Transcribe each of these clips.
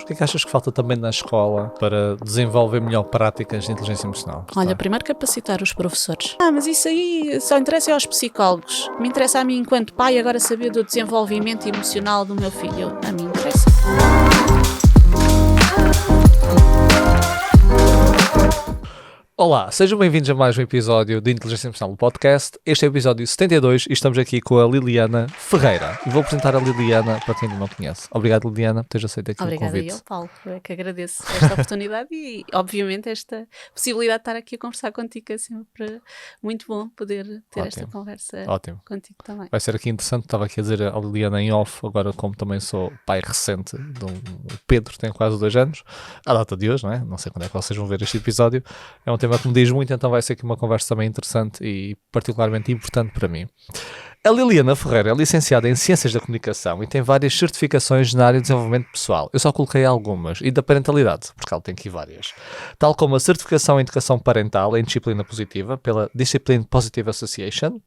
que é que achas que falta também na escola para desenvolver melhor práticas de inteligência emocional? Olha, primeiro capacitar os professores. Mas isso aí só interessa aos psicólogos. Me interessa a mim, enquanto pai, agora saber do desenvolvimento emocional do meu filho. A mim interessa. Olá, sejam bem-vindos a mais um episódio de Inteligência Emocional do Podcast. Este é o episódio 72 e estamos aqui com a Liliana Ferreira. E vou apresentar a Liliana para quem ainda não conhece. Obrigado, Liliana, por teres aceito aqui o convite. Obrigada eu, Paulo. Eu é que agradeço esta oportunidade e, obviamente, esta possibilidade de estar aqui a conversar contigo. É sempre muito bom poder ter esta conversa contigo também. Vai ser aqui interessante. Estava aqui a dizer a Liliana em off, agora como também sou pai recente de o Pedro, tem quase 2 anos, à data de hoje, não é? Não sei quando é que vocês vão ver este episódio. É um tema que me diz muito, então vai ser aqui uma conversa também interessante e particularmente importante para mim. A Liliana Ferreira é licenciada em Ciências da Comunicação e tem várias certificações na área de desenvolvimento pessoal. Eu só coloquei algumas, e da parentalidade, porque ela tem aqui várias. Tal como a certificação em educação parental em disciplina positiva, pela Discipline Positive Association,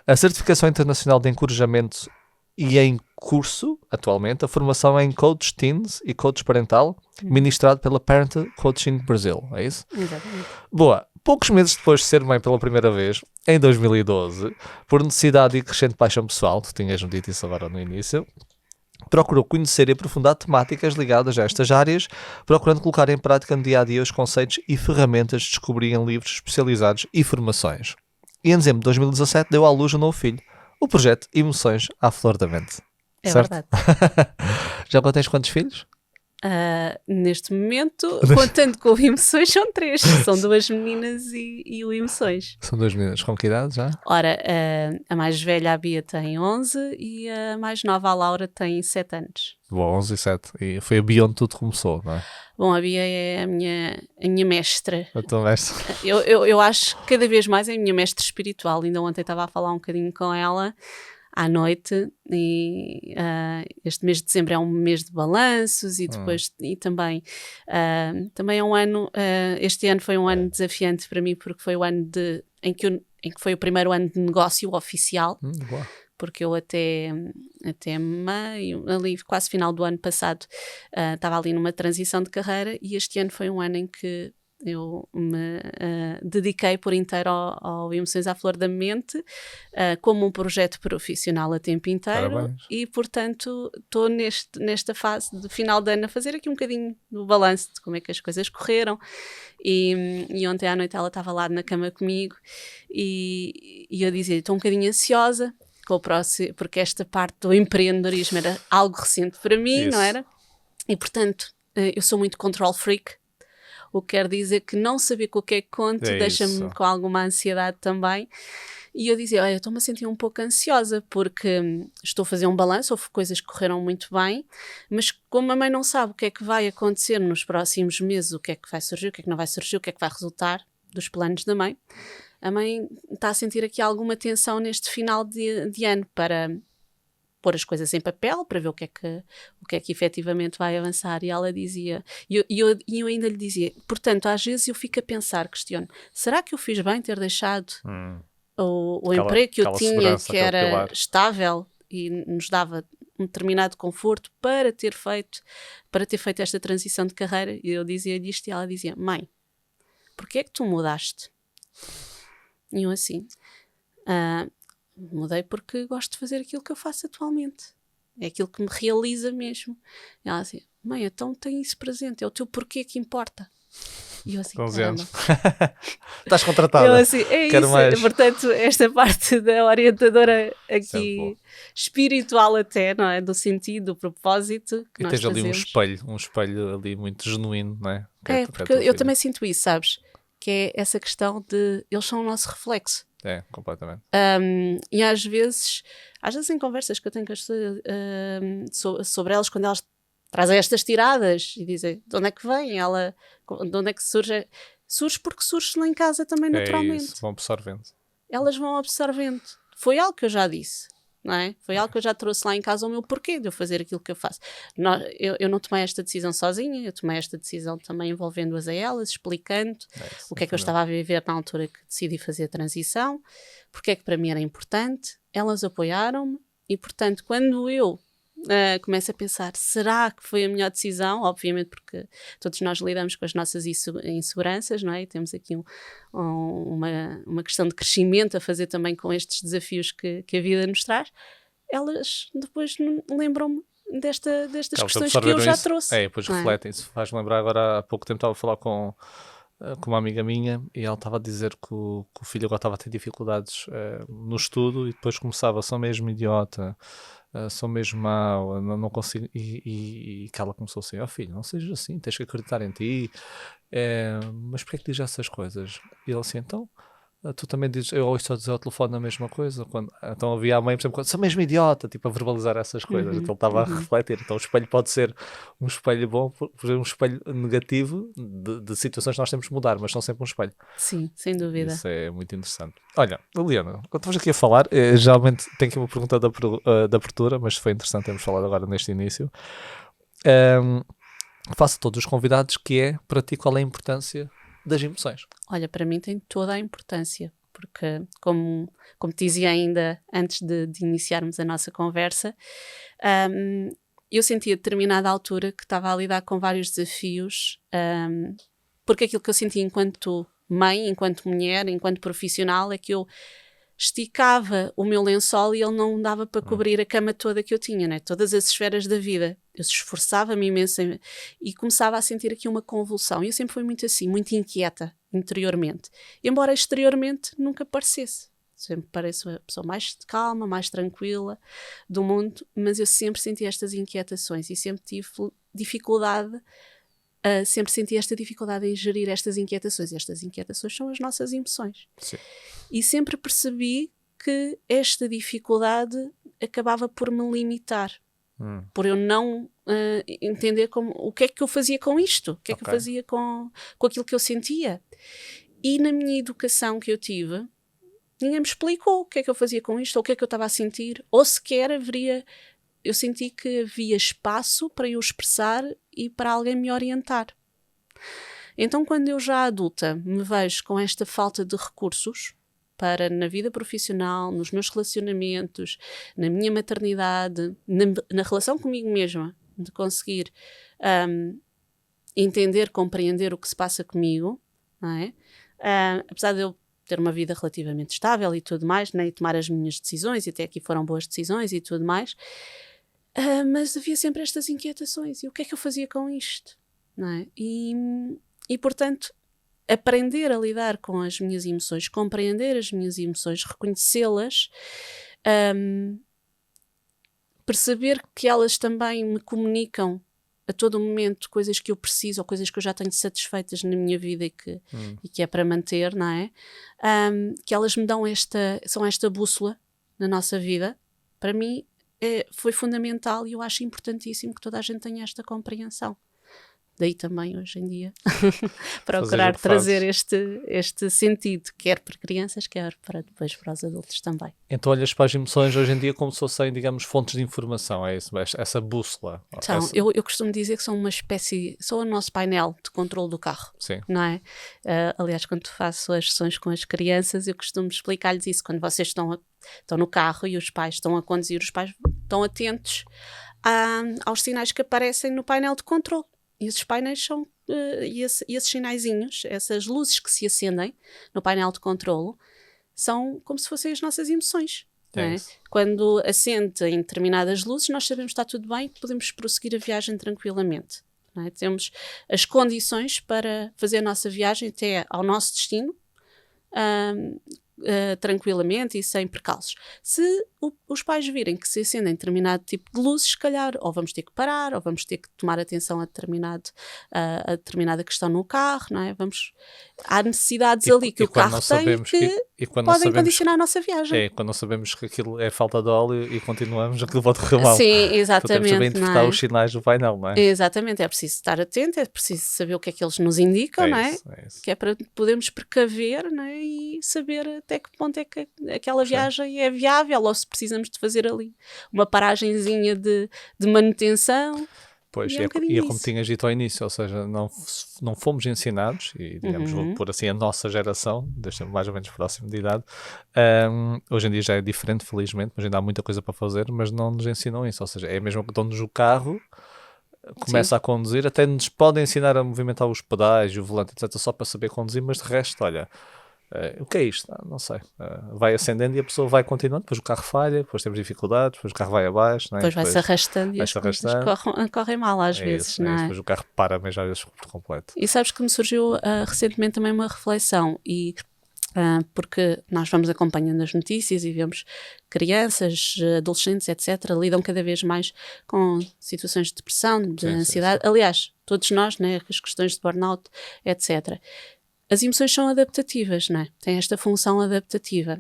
a certificação internacional de encorajamento e em curso, atualmente, a formação em Coach Teens e Coach Parental, ministrado pela Parent Coaching Brasil, é isso? Exatamente. Boa. Poucos meses depois de ser mãe pela primeira vez, em 2012, por necessidade e crescente paixão pessoal, tu tinhas-me dito isso agora no início, procurou conhecer e aprofundar temáticas ligadas a estas áreas, procurando colocar em prática no dia-a-dia os conceitos e ferramentas de descobrir em livros especializados e formações. E em dezembro de 2017 deu à luz um novo filho, o projeto Emoções à Flor da Mente. É certo? verdade. Já tens quantos filhos? Neste momento, contando com o Emoções, são 3. São 2 meninas e o Emoções. São 2 meninas. Com que idade já? Ora, a mais velha, a Bia, tem 11 e a mais nova, a Laura, tem 7 anos. Bom, 11 e 7. E foi a Bia onde tudo começou, não é? Bom, a Bia é a minha mestra. A tua mestra. Eu acho que cada vez mais é a minha mestra espiritual. Ainda ontem estava a falar um bocadinho com ela à noite e este mês de dezembro é um mês de balanços e depois e também é um ano, este ano foi um ano desafiante para mim porque foi o ano em que foi o primeiro ano de negócio oficial, porque eu até meio, ali quase final do ano passado estava ali numa transição de carreira e este ano foi um ano em que eu me dediquei por inteiro ao Emoções à Flor da Mente como um projeto profissional a tempo inteiro. Parabéns. E portanto estou nesta fase de final de ano a fazer aqui um bocadinho do balanço de como é que as coisas correram e ontem à noite ela estava lá na cama comigo e eu dizia, estou um bocadinho ansiosa com o próximo, porque esta parte do empreendedorismo era algo recente para mim. Isso. Não era? E portanto eu sou muito control freak. O que quer dizer que não saber com o que é que conto deixa-me com alguma ansiedade também. E eu dizia, olha, eu estou-me a sentir um pouco ansiosa porque estou a fazer um balanço, houve coisas que correram muito bem, mas como a mãe não sabe o que é que vai acontecer nos próximos meses, o que é que vai surgir, o que é que não vai surgir, o que é que vai resultar dos planos da mãe, a mãe está a sentir aqui alguma tensão neste final de ano para pôr as coisas em papel para ver o que é que efetivamente vai avançar. E ela dizia, e eu ainda lhe dizia, portanto, às vezes eu fico a pensar, questiono, será que eu fiz bem ter deixado o emprego que eu tinha, que era estável e nos dava um determinado conforto para ter feito esta transição de carreira? E eu dizia-lhe isto e ela dizia, mãe, porquê é que tu mudaste? E eu assim... mudei porque gosto de fazer aquilo que eu faço atualmente. É aquilo que me realiza mesmo. E ela assim, mãe, então tem isso presente, é o teu porquê que importa. E eu assim, 11 anos. Estás contratada. Eu assim, é quero isso. Mais. Portanto, esta parte da orientadora aqui, espiritual até, não é? Do sentido, do propósito que e nós tens ali fazemos. um espelho ali muito genuíno, não é? Porque eu também sinto isso, sabes? Que é essa questão de, eles são o nosso reflexo. É, completamente. E às vezes em conversas que eu tenho com as pessoas sobre elas, quando elas trazem estas tiradas e dizem de onde é que vem, de onde é que surge? Surge porque surge lá em casa também naturalmente. É isso, vão absorvendo. Elas vão absorvendo. Foi algo que eu já disse. Não é? Foi algo que eu já trouxe lá em casa, o meu porquê de eu fazer aquilo que eu faço. Eu não tomei esta decisão sozinha, eu tomei esta decisão também envolvendo-as a elas, explicando o que é que eu estava a viver na altura que decidi fazer a transição, porque é que para mim era importante, elas apoiaram-me e, portanto, quando eu começo a pensar, será que foi a melhor decisão? Obviamente porque todos nós lidamos com as nossas inseguranças, não é? E temos aqui uma questão de crescimento a fazer também com estes desafios que a vida nos traz. Elas depois lembram-me destas questões que eu já trouxe. Depois refletem. Isso faz-me lembrar, agora há pouco tempo estava a falar com uma amiga minha e ela estava a dizer que o filho agora estava a ter dificuldades no estudo e depois começava, sou mesmo idiota, sou mesmo mau, não consigo, e que ela começou assim, filho, não sejas assim, tens que acreditar em ti, mas porquê é que dizes essas coisas? E ele assim, então, tu também dizes, eu ouço a dizer ao telefone a mesma coisa, então havia a mãe, por exemplo, sou mesmo idiota, tipo a verbalizar essas coisas, então ele estava a refletir, então o espelho pode ser um espelho bom, por exemplo, um espelho negativo de situações que nós temos que mudar, mas são sempre um espelho. Sim, sem dúvida. Isso é muito interessante. Olha, Liliana, quando estamos aqui a falar, geralmente tenho aqui uma pergunta da abertura, mas foi interessante termos falado agora neste início. Faço a todos os convidados que é, para ti, qual é a importância das emoções? Olha, para mim tem toda a importância, porque como te dizia ainda antes de iniciarmos a nossa conversa, eu senti a determinada altura que estava a lidar com vários desafios, porque aquilo que eu senti enquanto mãe, enquanto mulher, enquanto profissional, é que eu esticava o meu lençol e ele não dava para cobrir a cama toda que eu tinha, né? Todas as esferas da vida. Eu esforçava-me imenso e começava a sentir aqui uma convulsão. E eu sempre fui muito assim, muito inquieta interiormente. Embora exteriormente nunca parecesse. Sempre pareço a pessoa mais calma, mais tranquila do mundo, mas eu sempre senti estas inquietações e sempre tive dificuldade, sempre senti esta dificuldade em gerir estas inquietações. E estas inquietações são as nossas emoções. Sim. E sempre percebi que esta dificuldade acabava por me limitar. Por eu não entender o que é que eu fazia com isto, o que é que eu fazia com aquilo que eu sentia. E na minha educação que eu tive, ninguém me explicou o que é que eu fazia com isto, ou o que é que eu estava a sentir, ou sequer eu senti que havia espaço para eu expressar e para alguém me orientar. Então, quando eu já adulta me vejo com esta falta de recursos para, na vida profissional, nos meus relacionamentos, na minha maternidade, na relação comigo mesma, de conseguir entender, compreender o que se passa comigo, não é? Apesar de eu ter uma vida relativamente estável e tudo mais, né? E tomar as minhas decisões, e até aqui foram boas decisões e tudo mais, mas havia sempre estas inquietações. E o que é que eu fazia com isto? Não é? E portanto, aprender a lidar com as minhas emoções, compreender as minhas emoções, reconhecê-las, perceber que elas também me comunicam a todo momento coisas que eu preciso ou coisas que eu já tenho satisfeitas na minha vida e que é para manter, não é? Que elas me dão são esta bússola na nossa vida. Para mim foi fundamental e eu acho importantíssimo que toda a gente tenha esta compreensão. Daí também, hoje em dia, procurar trazer este sentido, quer para crianças, quer depois para os adultos também. Então olhas para as emoções hoje em dia como se fossem, digamos, fontes de informação, é isso? Essa bússola? Então, eu costumo dizer que são uma espécie, são o nosso painel de controle do carro. Sim. Não é? Aliás, quando faço as sessões com as crianças, eu costumo explicar-lhes isso. Quando vocês estão no carro e os pais estão a conduzir, os pais estão atentos aos sinais que aparecem no painel de controle. E esses painéis são, e esses sinaizinhos, essas luzes que se acendem no painel de controlo, são como se fossem as nossas emoções. Não é? Quando acendem determinadas luzes, nós sabemos que está tudo bem e podemos prosseguir a viagem tranquilamente. Não é? Temos as condições para fazer a nossa viagem até ao nosso destino, tranquilamente e sem percalços. Se os pais virem que se acendem determinado tipo de luzes, se calhar ou vamos ter que parar, ou vamos ter que tomar atenção a determinada questão no carro, não é? Há necessidades ali que o carro tem que podem condicionar a nossa viagem. Quando não sabemos que aquilo é falta de óleo e continuamos, aquilo pode correr mal. Sim, exatamente. Então temos também de interpretar os sinais do painel, não é? Exatamente, é preciso estar atento, é preciso saber o que é que eles nos indicam, não é? Isso. Que é para podermos precaver, não é? E saber até que ponto é que aquela viagem é viável ou se precisamos de fazer ali uma paragenzinha de manutenção. Pois, E é um bocadinho e é como isso. tinhas dito ao início, ou seja, não fomos ensinados, e digamos, vou pôr assim a nossa geração, desde mais ou menos próximo de idade, hoje em dia já é diferente, felizmente, mas ainda há muita coisa para fazer, mas não nos ensinam isso, ou seja, é mesmo que dão-nos o carro, começa a conduzir, até nos podem ensinar a movimentar os pedais, o volante, etc, só para saber conduzir, mas de resto, olha, o que é isto? Não sei. Vai acendendo e a pessoa vai continuando, depois o carro falha, depois temos dificuldades, depois o carro vai abaixo, não é? Depois vai-se arrastando e as vai-se coisas arrastando. correm mal às É vezes, isso, não é isso. é? Depois o carro para mesmo às vezes por completo. E sabes que me surgiu recentemente também uma reflexão, e porque nós vamos acompanhando as notícias e vemos crianças, adolescentes, etc., lidam cada vez mais com situações de depressão, de ansiedade. Sim. Aliás, todos nós, né, as questões de burnout, etc. As emoções são adaptativas, não é? Têm esta função adaptativa.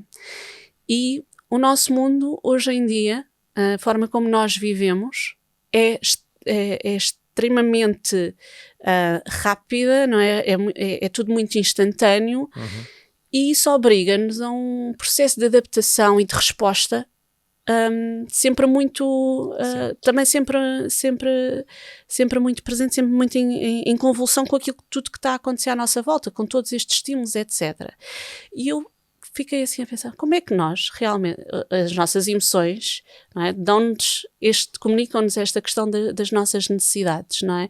E o nosso mundo, hoje em dia, a forma como nós vivemos, é extremamente rápida, não é? É tudo muito instantâneo. E isso obriga-nos a um processo de adaptação e de resposta sempre muito, também sempre muito presente, sempre muito em convulsão com aquilo tudo que está a acontecer à nossa volta, com todos estes estímulos, etc. E eu fiquei assim a pensar, como é que nós realmente, as nossas emoções, não é, comunicam-nos esta questão das nossas necessidades, não é?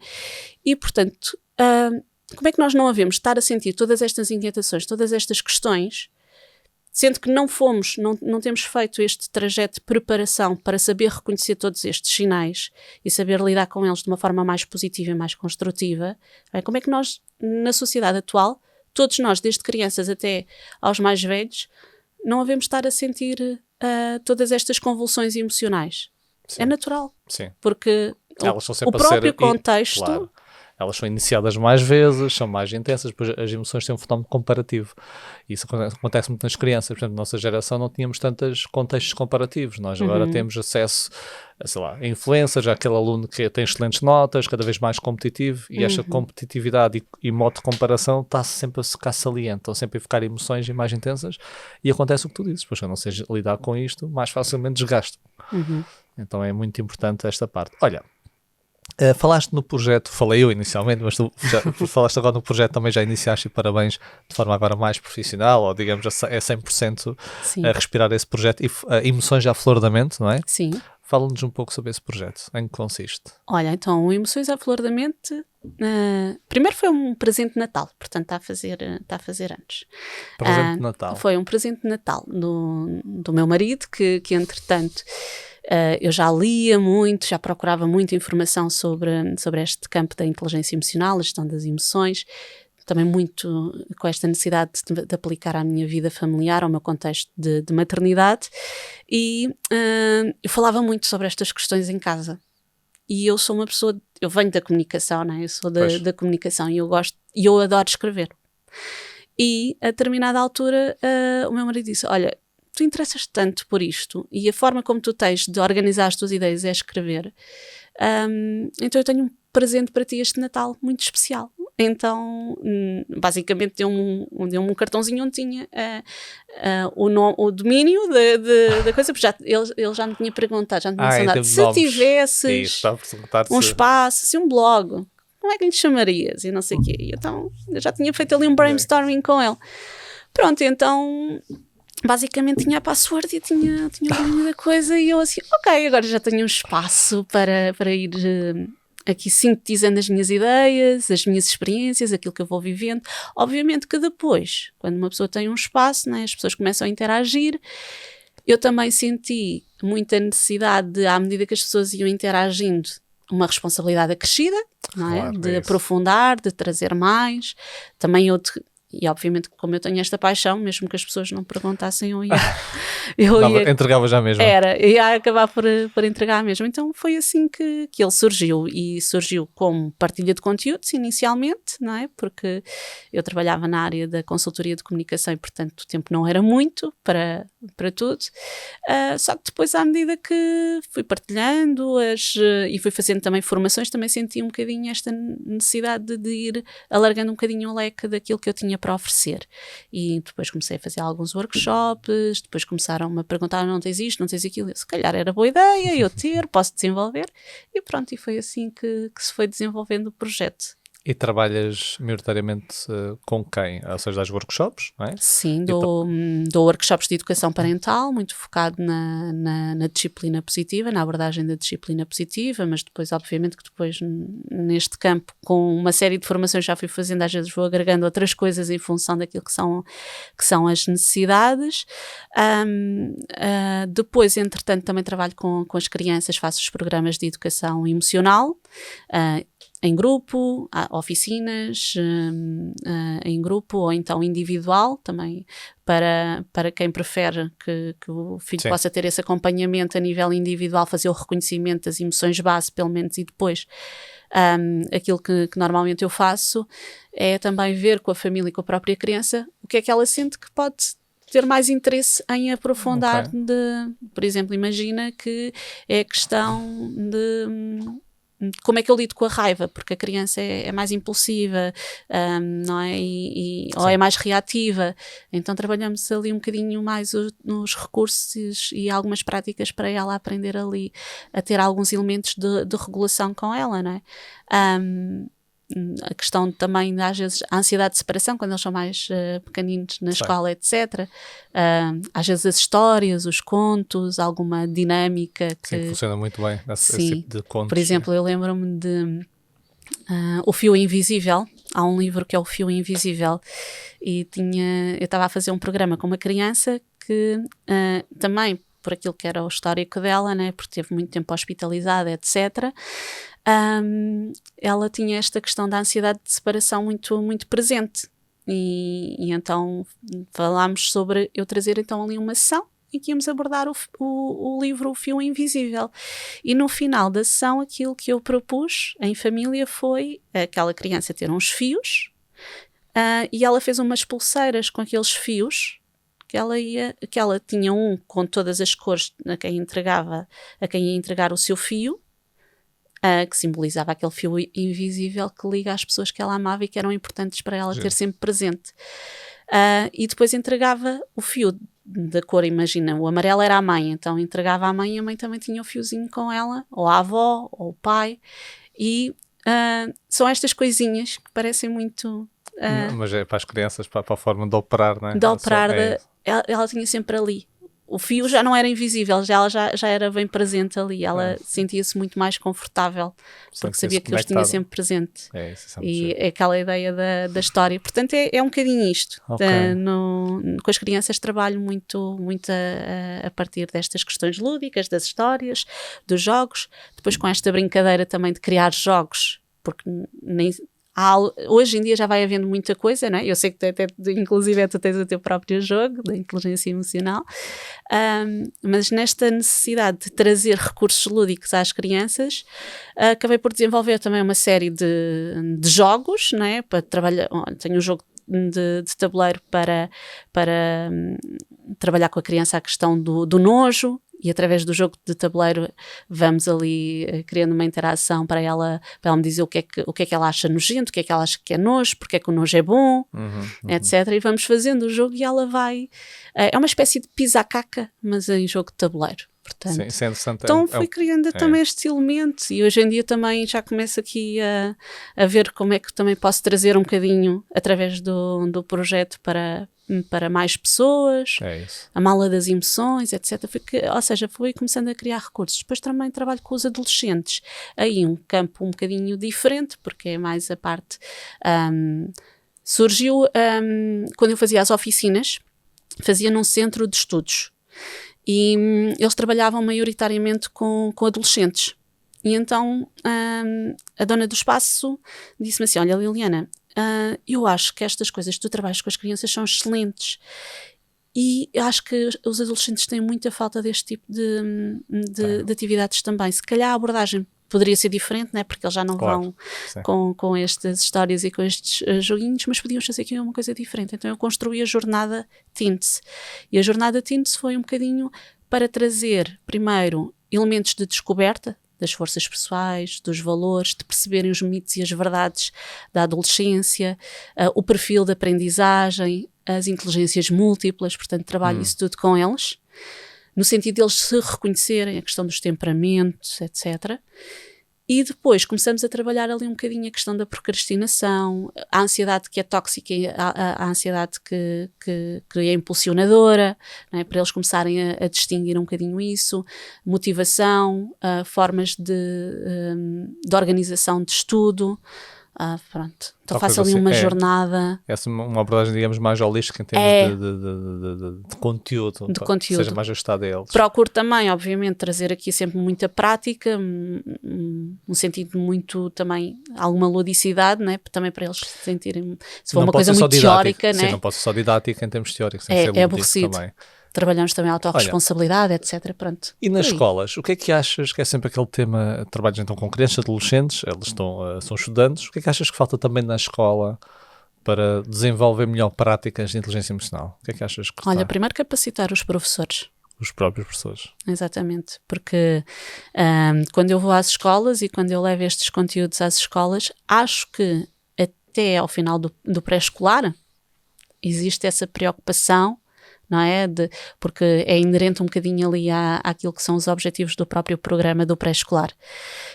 E, portanto, como é que nós não havemos estar a sentir todas estas inquietações, todas estas questões, sendo que não temos feito este trajeto de preparação para saber reconhecer todos estes sinais e saber lidar com eles de uma forma mais positiva e mais construtiva? Como é que nós, na sociedade atual, todos nós, desde crianças até aos mais velhos, não havemos estar a sentir todas estas convulsões emocionais? Sim. É natural. Sim. Porque elas são o sempre próprio contexto... Claro. Elas são iniciadas mais vezes, são mais intensas, depois as emoções têm um fenómeno comparativo. Isso acontece muito nas crianças. Por exemplo, na nossa geração não tínhamos tantos contextos comparativos. Nós agora temos acesso a, sei lá, influencers, aquele aluno que tem excelentes notas, cada vez mais competitivo, e esta competitividade e modo de comparação está sempre a ficar saliente, estão sempre a ficar emoções mais intensas, e acontece o que tu dizes. Pois eu não sei lidar com isto, mais facilmente desgasto. Então é muito importante esta parte. Olha, falaste no projeto, falei eu inicialmente, mas tu já falaste agora no projeto, também já iniciaste, e parabéns, de forma agora mais profissional, ou digamos, é 100% a respirar esse projeto, e emoções à flor da mente, não é? Sim. Fala-nos um pouco sobre esse projeto, em que consiste? Olha, então, o Emoções à Flor da Mente, primeiro foi um presente de Natal, portanto está a fazer anos. Presente de Natal. Foi um presente de Natal do meu marido, que entretanto... eu já lia muito, já procurava muita informação sobre este campo da inteligência emocional, a gestão das emoções, também muito com esta necessidade de aplicar à minha vida familiar, ao meu contexto de maternidade, e eu falava muito sobre estas questões em casa. E eu sou uma pessoa, eu venho da comunicação, né? Eu sou da comunicação e eu adoro escrever. E a determinada altura o meu marido disse, olha, tu interessas tanto por isto e a forma como tu tens de organizar as tuas ideias é escrever, então eu tenho um presente para ti este Natal muito especial. Então basicamente deu-me um cartãozinho onde tinha o domínio da coisa, porque ele já me tinha perguntado, já me tinha sondado, se tivesses um espaço, assim, um blog, como é que lhe chamarias? E não sei o quê. E então eu já tinha feito ali um brainstorming com ele. Pronto, então basicamente tinha a password e tinha o domínio da coisa, e eu assim, ok, agora já tenho um espaço para ir aqui sintetizando as minhas ideias, as minhas experiências, aquilo que eu vou vivendo. Obviamente que depois, quando uma pessoa tem um espaço, né, as pessoas começam a interagir. Eu também senti muita necessidade de, à medida que as pessoas iam interagindo, uma responsabilidade acrescida, não é? Claro, de aprofundar, de trazer mais. Também e obviamente, como eu tenho esta paixão, mesmo que as pessoas não perguntassem, eu ia entregava já mesmo. Ia acabar por entregar mesmo. Então foi assim que ele surgiu, e surgiu como partilha de conteúdos inicialmente, não é? Porque eu trabalhava na área da consultoria de comunicação e, portanto, o tempo não era muito para tudo. Só que depois, à medida que fui partilhando e fui fazendo também formações, também senti um bocadinho esta necessidade de ir alargando um bocadinho o leque daquilo que eu tinha tinha para oferecer. E depois comecei a fazer alguns workshops, depois começaram-me a perguntar, não tens isto, não tens aquilo, se calhar era boa ideia eu ter, posso desenvolver, e pronto, e foi assim que se foi desenvolvendo o projeto. E trabalhas maioritariamente com quem? Ou seja, das workshops, não é? Sim, dou workshops de educação parental, muito focado na disciplina positiva, na abordagem da disciplina positiva, mas depois, obviamente, que depois neste campo, com uma série de formações já fui fazendo, às vezes vou agregando outras coisas em função daquilo que são as necessidades. Depois, entretanto, também trabalho com as crianças, faço os programas de educação emocional, em grupo, oficinas em grupo ou então individual também, para quem prefere que o filho Sim. possa ter esse acompanhamento a nível individual, fazer o reconhecimento das emoções base, pelo menos, e depois aquilo que normalmente eu faço é também ver com a família e com a própria criança o que é que ela sente que pode ter mais interesse em aprofundar. Ok. Por exemplo, imagina que é questão de como é que eu lido com a raiva, porque a criança é mais impulsiva, não é? Ou é mais reativa, então trabalhamos ali um bocadinho mais nos recursos e algumas práticas para ela aprender ali a ter alguns elementos de regulação com ela, não é? A questão também, às vezes, a ansiedade de separação, quando eles são mais pequeninos na escola, etc. Às vezes as histórias, os contos, alguma dinâmica que funciona muito bem esse tipo de contos. Por exemplo, eu lembro-me de O Fio Invisível. Há um livro que é O Fio Invisível e eu estava a fazer um programa com uma criança que também, por aquilo que era o histórico dela, né, porque teve muito tempo hospitalizada, etc., ela tinha esta questão da ansiedade de separação muito, muito presente. E então falámos sobre eu trazer então ali uma sessão em que íamos abordar o livro O Fio Invisível. E no final da sessão, aquilo que eu propus em família foi aquela criança ter uns fios e ela fez umas pulseiras com aqueles fios que ela tinha um com todas as cores a quem ia entregar o seu fio, que simbolizava aquele fio invisível que liga às pessoas que ela amava e que eram importantes para ela ter sempre presente. E depois entregava o fio da cor, imagina, o amarelo era a mãe, então entregava à mãe e a mãe também tinha o fiozinho com ela, ou a avó, ou o pai, e são estas coisinhas que parecem muito... mas é para as crianças, para a forma de operar, não é? De operar, ela tinha sempre ali. O fio já não era invisível, ela já era bem presente ali, ela sentia-se muito mais confortável, porque sabia que eu os tinha sempre presente. E é aquela ideia da história. Portanto, é um bocadinho isto. Com as crianças trabalho muito a partir destas questões lúdicas, das histórias, dos jogos, depois com esta brincadeira também de criar jogos, porque hoje em dia já vai havendo muita coisa, não é? Eu sei que inclusive tu tens o teu próprio jogo da inteligência emocional, mas nesta necessidade de trazer recursos lúdicos às crianças, acabei por desenvolver também uma série de jogos, não é? Para trabalhar. Tenho um jogo de tabuleiro para trabalhar com a criança a questão do nojo. E através do jogo de tabuleiro vamos ali criando uma interação para ela me dizer o que é que ela acha nojento, o que é que ela acha que é nojo, porque é que o nojo é bom, etc. E vamos fazendo o jogo e ela vai... É uma espécie de pisa-caca, mas em jogo de tabuleiro. Portanto, então fui criando também estes elementos e hoje em dia também já começo aqui a ver como é que também posso trazer um bocadinho através do projeto para mais pessoas, a mala das emoções, etc. Ou seja, fui começando a criar recursos. Depois também trabalho com os adolescentes, aí um campo um bocadinho diferente, porque é mais a parte... surgiu quando eu fazia as oficinas, fazia num centro de estudos. E eles trabalhavam maioritariamente com adolescentes. E então a dona do espaço disse-me assim, olha Liliana, eu acho que estas coisas que tu trabalhas com as crianças são excelentes e acho que os adolescentes têm muita falta deste tipo de atividades também. Se calhar a abordagem poderia ser diferente, né? Porque eles já não vão com estas histórias e com estes joguinhos, mas podíamos fazer aqui uma coisa diferente. Então eu construí a jornada Teens. E a jornada Teens foi um bocadinho para trazer, primeiro, elementos de descoberta das forças pessoais, dos valores, de perceberem os mitos e as verdades da adolescência, o perfil de aprendizagem, as inteligências múltiplas, portanto trabalho isso tudo com eles, no sentido deles se reconhecerem, a questão dos temperamentos, etc. E depois começamos a trabalhar ali um bocadinho a questão da procrastinação, a ansiedade que é tóxica, a ansiedade que é impulsionadora, não é? Para eles começarem a distinguir um bocadinho isso, motivação, formas de organização de estudo. Pronto, então faço ali uma jornada. Essa é uma abordagem, digamos, mais holística em termos de conteúdo, que seja mais ajustado a eles. Procuro também, obviamente, trazer aqui sempre muita prática, um sentido muito também, alguma ludicidade, né? Também para eles se sentirem, se for uma coisa muito teórica, né? Sim, não pode ser só didática em termos teóricos, é aborrecido também. Trabalhamos também a autorresponsabilidade, etc. Pronto. E nas escolas, o que é que achas que é sempre aquele tema, trabalhos então com crianças, adolescentes, eles são estudantes, o que é que achas que falta também na escola para desenvolver melhor práticas de inteligência emocional? O que é que achas que Olha, primeiro capacitar os professores. Os próprios professores. Exatamente, porque quando eu vou às escolas e quando eu levo estes conteúdos às escolas, acho que até ao final do pré-escolar existe essa preocupação, não é? Porque é inerente um bocadinho ali àquilo que são os objetivos do próprio programa do pré-escolar.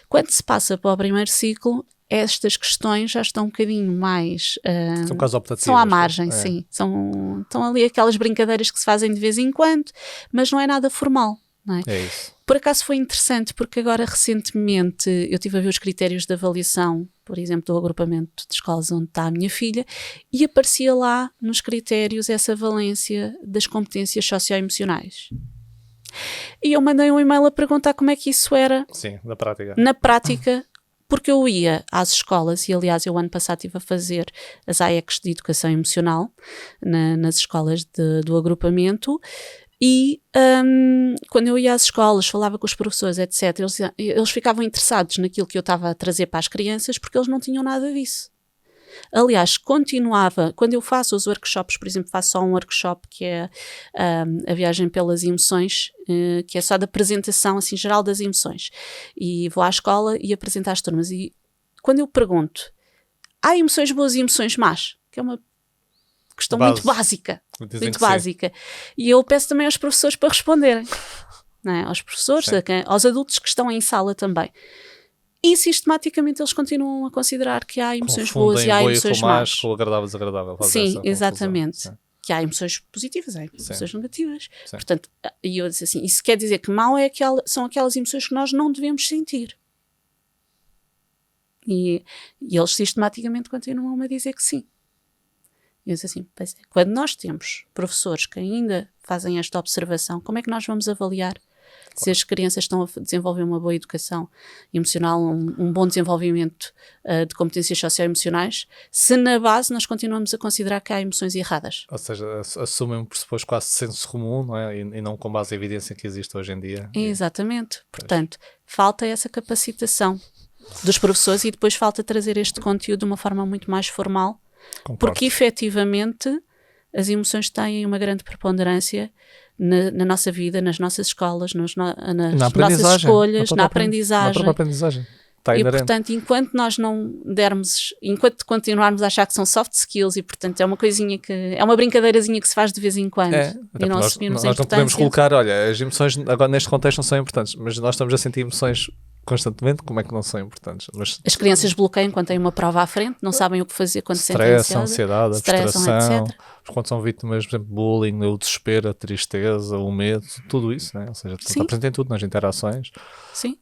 Quando se passa para o primeiro ciclo, estas questões já estão um bocadinho mais... são quase optativas. São à margem, sim. Estão ali aquelas brincadeiras que se fazem de vez em quando, mas não é nada formal, não é? É isso. Por acaso foi interessante, porque agora recentemente eu estive a ver os critérios de avaliação, por exemplo, do agrupamento de escolas onde está a minha filha, e aparecia lá nos critérios essa valência das competências socioemocionais. E eu mandei um e-mail a perguntar como é que isso era. Sim, na prática. Na prática, porque eu ia às escolas, e aliás eu ano passado estive a fazer as AECs de Educação Emocional nas escolas do agrupamento, e quando eu ia às escolas, falava com os professores, etc., eles ficavam interessados naquilo que eu estava a trazer para as crianças porque eles não tinham nada disso. Aliás, continuava, quando eu faço os workshops, por exemplo, faço só um workshop que é a viagem pelas emoções, que é só da apresentação assim, geral das emoções, e vou à escola e apresento às turmas, e quando eu pergunto, há emoções boas e emoções más? Que é uma questão muito básica, e eu peço também aos professores para responderem, não é? Aos professores, aos adultos que estão em sala também. E sistematicamente eles continuam a considerar que há emoções boas e há emoções más. Com agradável e desagradável. Sim, exatamente. Que há emoções positivas, há emoções negativas. Sim. Portanto, e eu disse assim, isso quer dizer que mau são aquelas emoções que nós não devemos sentir. E eles sistematicamente continuam a dizer que sim. E eu disse assim, pois é, quando nós temos professores que ainda fazem esta observação, como é que nós vamos avaliar se as crianças estão a desenvolver uma boa educação emocional, um bom desenvolvimento de competências socioemocionais, se na base nós continuamos a considerar que há emoções erradas? Ou seja, assumem um pressuposto quase de senso comum, não é? E não com base em evidência que existe hoje em dia. Exatamente. Portanto, falta essa capacitação dos professores e depois falta trazer este conteúdo de uma forma muito mais formal. Concordo. Porque efetivamente as emoções têm uma grande preponderância na nossa vida, nas nossas escolas, nas nossas escolhas, na aprendizagem. Na própria aprendizagem. Está e inerente. portanto, enquanto nós não dermos, enquanto continuarmos a achar que são soft skills e portanto é uma coisinha é uma brincadeirazinha que se faz de vez em quando e não assumimos a importância. Nós não podemos colocar, olha, as emoções agora neste contexto não são importantes, mas nós estamos a sentir emoções constantemente, como é que não são importantes? Mas as crianças bloqueiam quando têm uma prova à frente, não sabem o que fazer quando se sentem ansiosas, ansiedade, a frustração, quando são vítimas, por exemplo, bullying, o desespero, a tristeza, o medo, tudo isso, né? Ou seja, está presente em tudo, nas interações,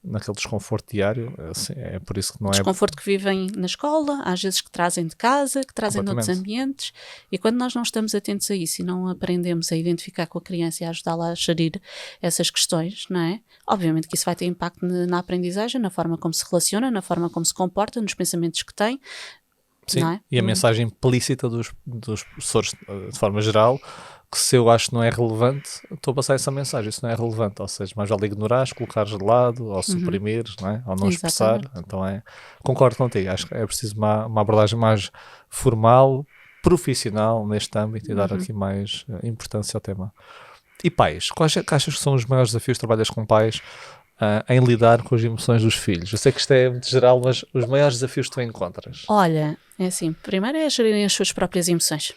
naquele desconforto diário, assim, é por isso que não desconforto que vivem na escola, às vezes que trazem de casa, que trazem de outros ambientes, e quando nós não estamos atentos a isso e não aprendemos a identificar com a criança e a ajudá-la a gerir essas questões, não é? Obviamente que isso vai ter impacto na aprendizagem, na forma como se relaciona, na forma como se comporta, nos pensamentos que tem. Sim, não é? E a mensagem implícita dos professores, de forma geral, que se eu acho que não é relevante, estou a passar essa mensagem, isso não é relevante, ou seja, mais vale ignorares, colocares de lado, ou suprimires, não é? Ou não expressar. Então concordo contigo, acho que é preciso uma abordagem mais formal, profissional neste âmbito e dar aqui mais importância ao tema. E pais, quais achas que são os maiores desafios de trabalhar com pais em lidar com as emoções dos filhos? Eu sei que isto é muito geral, mas os maiores desafios que tu encontras? Olha, é assim, primeiro é gerirem as suas próprias emoções.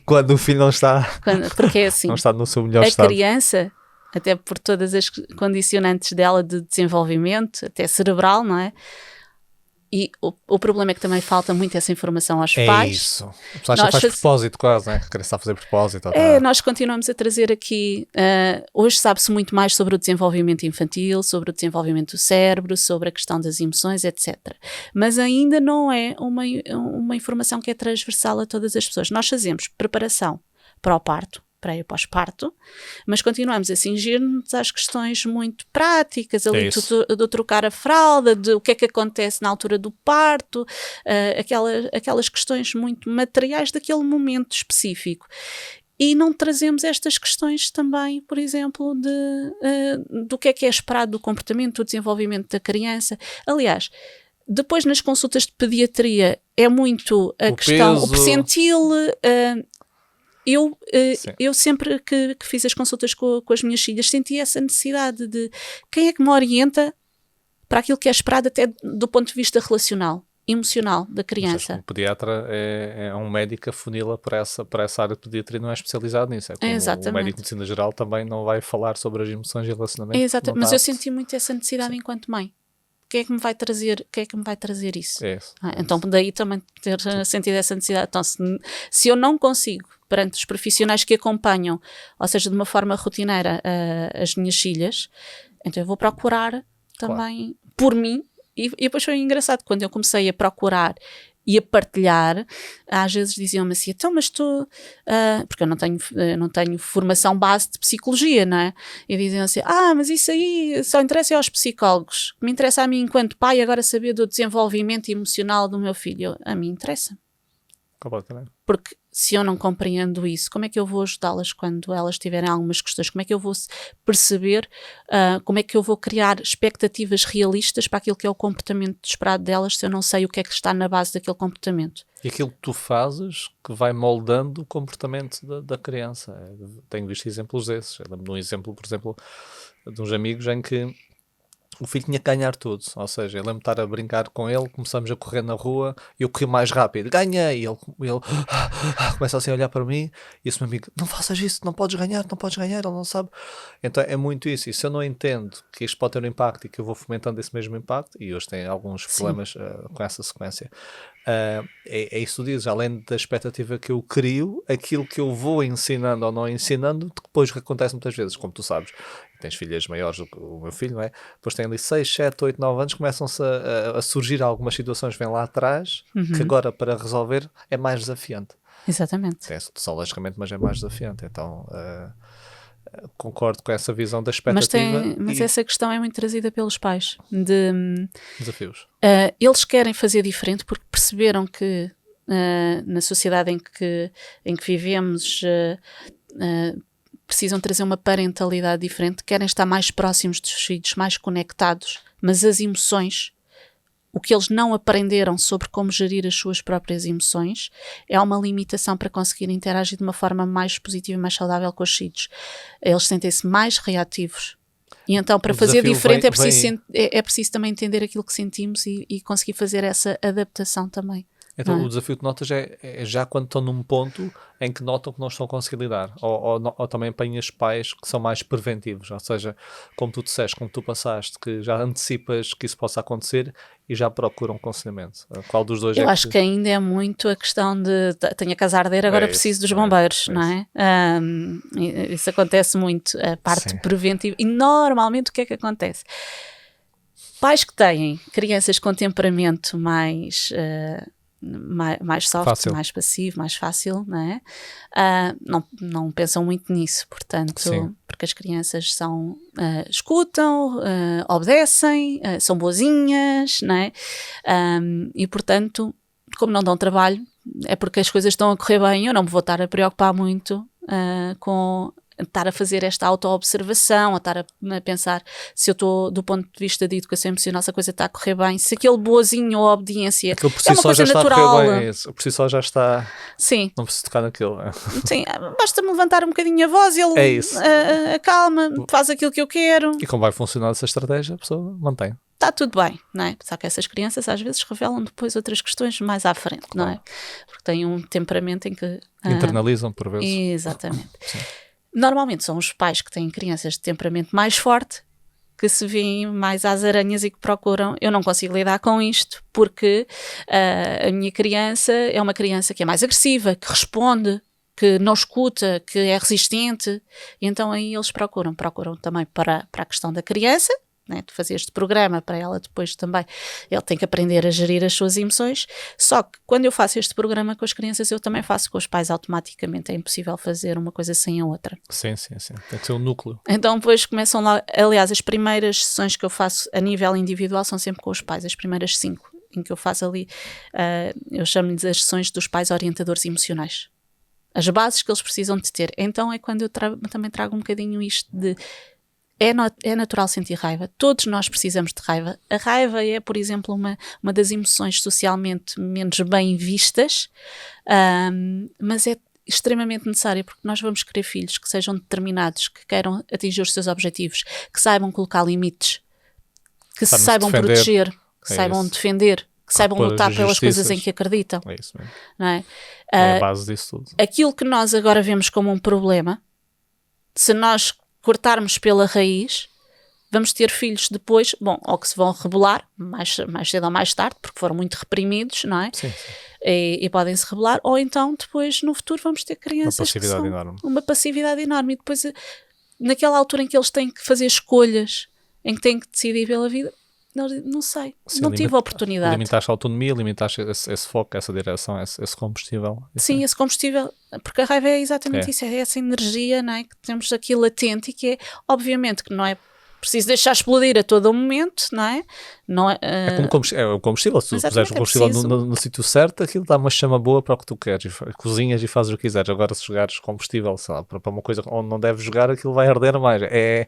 Quando o filho não está, Porque é assim, não está no seu melhor a estado. criança, até por todas as condicionantes dela de desenvolvimento, até cerebral, não é? E o problema é que também falta muito essa informação aos pais. É isso. A pessoa acha que faz propósito quase, né? Querer estar a fazer propósito. Nós continuamos a trazer aqui, hoje sabe-se muito mais sobre o desenvolvimento infantil, sobre o desenvolvimento do cérebro, sobre a questão das emoções, etc. Mas ainda não é uma informação que é transversal a todas as pessoas. Nós fazemos preparação para o parto, pré e pós-parto, mas continuamos a cingir-nos às questões muito práticas, ali do trocar a fralda, de o que é que acontece na altura do parto, aquelas questões muito materiais daquele momento específico. E não trazemos estas questões também, por exemplo, do que é esperado do comportamento, do desenvolvimento da criança. Aliás, depois nas consultas de pediatria é muito a questão, o percentil. Eu sempre que fiz as consultas com as minhas filhas senti essa necessidade de quem é que me orienta para aquilo que é esperado até do ponto de vista relacional, emocional da criança. O pediatra é um médico que afunila para essa área de pediatria, não é especializado nisso. É como o médico de medicina geral também não vai falar sobre as emoções e relacionamentos. Exato, mas eu senti muito essa necessidade enquanto mãe. Quem é que me vai trazer isso? Então daí também ter sentido essa necessidade. Então se eu não consigo, perante os profissionais que acompanham, ou seja, de uma forma rotineira as minhas filhas, então eu vou procurar também por mim. E depois foi engraçado, quando eu comecei a procurar e a partilhar, às vezes diziam-me assim, então mas tu, porque eu não tenho formação base de psicologia, não é? E diziam assim, mas isso aí só interessa aos psicólogos, me interessa a mim enquanto pai agora saber do desenvolvimento emocional do meu filho. A mim interessa. Completamente. Porque se eu não compreendo isso, como é que eu vou ajudá-las quando elas tiverem algumas questões? Como é que eu vou perceber, como é que eu vou criar expectativas realistas para aquilo que é o comportamento esperado delas se eu não sei o que é que está na base daquele comportamento? E aquilo que tu fazes que vai moldando o comportamento da criança. Tenho visto exemplos desses. Eu lembro de um exemplo, por exemplo, de uns amigos em que o filho tinha que ganhar tudo, ou seja, eu lembro de estar a brincar com ele, começamos a correr na rua, e eu corri mais rápido, ganhei, e ele começa assim a olhar para mim, e esse meu amigo, não faças isso, não podes ganhar, ele não sabe. Então é muito isso, e se eu não entendo que isto pode ter um impacto e que eu vou fomentando esse mesmo impacto, e hoje tem alguns problemas com essa sequência, é isso que tu dizes, além da expectativa que eu crio, aquilo que eu vou ensinando ou não ensinando, depois que acontece muitas vezes, como tu sabes, tens filhas maiores do que o meu filho, não é? Depois tem ali 6, 7, 8, 9 anos, começam-se a surgir algumas situações que vêm lá atrás, que agora para resolver é mais desafiante. Exatamente. Tem solução logicamente, mas é mais desafiante, então concordo com essa visão da expectativa. Mas essa questão é muito trazida pelos pais, de desafios. Eles querem fazer diferente porque perceberam que na sociedade em que vivemos precisam trazer uma parentalidade diferente, querem estar mais próximos dos filhos, mais conectados, mas as emoções, o que eles não aprenderam sobre como gerir as suas próprias emoções, é uma limitação para conseguir interagir de uma forma mais positiva e mais saudável com os filhos. Eles sentem-se mais reativos. E então, para fazer diferente, é preciso também entender aquilo que sentimos e conseguir fazer essa adaptação também. Então o desafio que notas é já quando estão num ponto em que notam que não estão a conseguir lidar, ou também apanhas pais que são mais preventivos, ou seja, como tu disseste, como tu passaste, que já antecipas que isso possa acontecer e já procuram aconselhamento. Qual dos dois Eu acho que ainda é muito a questão de tenho a casa a arder, agora preciso dos bombeiros, não é? Isso acontece muito, a parte preventiva. E normalmente o que é que acontece? Pais que têm crianças com temperamento mais soft, fácil, mais passivo, mais fácil, não é? Não pensam muito nisso, portanto, porque as crianças escutam, obedecem, são boazinhas, não é? E portanto, como não dão trabalho, é porque as coisas estão a correr bem, eu não me vou estar a preocupar muito com estar a fazer esta auto-observação, a estar a pensar se eu estou, do ponto de vista de educação emocional, se a coisa está a correr bem, se aquele boazinha ou obediência Aquilo por é si uma só coisa já natural. está a correr bem, isso. Por si só já está... Sim. Não preciso tocar naquilo. Sim, basta-me levantar um bocadinho a voz e ele É isso. acalma, faz aquilo que eu quero. E como vai funcionar essa estratégia, a pessoa mantém. Está tudo bem, não é? Só que essas crianças às vezes revelam depois outras questões mais à frente, não é? Porque têm um temperamento em que... Internalizam por vezes. Exatamente. Normalmente são os pais que têm crianças de temperamento mais forte que se veem mais às aranhas e que procuram, eu não consigo lidar com isto porque a minha criança é uma criança que é mais agressiva, que responde, que não escuta, que é resistente, e então aí eles procuram também para a questão da criança, né, de fazer este programa para ela depois também, ele tem que aprender a gerir as suas emoções, só que quando eu faço este programa com as crianças, eu também faço com os pais automaticamente, é impossível fazer uma coisa sem a outra. Sim, tem que ser um núcleo. Então depois começam lá, aliás, as primeiras sessões que eu faço a nível individual são sempre com os pais, as primeiras 5, em que eu faço ali, eu chamo-lhes as sessões dos pais orientadores emocionais. As bases que eles precisam de ter. Então é quando eu também trago um bocadinho isto de é natural sentir raiva. Todos nós precisamos de raiva. A raiva é, por exemplo, uma das emoções socialmente menos bem vistas, mas é extremamente necessária porque nós vamos querer filhos que sejam determinados, que queiram atingir os seus objetivos, que saibam colocar limites, que se saibam proteger, que saibam defender, que saibam lutar pelas coisas em que acreditam. É isso mesmo. Não é? É a base disso tudo. Aquilo que nós agora vemos como um problema, se nós cortarmos pela raiz, vamos ter filhos depois, bom, ou que se vão rebelar, mais cedo ou mais tarde, porque foram muito reprimidos, não é? Sim. E podem se rebelar, ou então depois no futuro vamos ter crianças uma passividade enorme, e depois naquela altura em que eles têm que fazer escolhas, em que têm que decidir pela vida, não sei, sim, não tive a oportunidade. Limitaste a autonomia, limitaste esse foco, essa direção, esse combustível. Sim, esse combustível, porque a raiva é exatamente isso, é essa energia, não é, que temos aqui latente e que é, obviamente, que não é preciso deixar explodir a todo o momento, não é? É como o combustível, se tu puseres o combustível no sítio certo, aquilo dá uma chama boa para o que tu queres, cozinhas e fazes o que quiseres. Agora, se jogares combustível, sei lá, para uma coisa onde não deves jogar, aquilo vai arder mais. É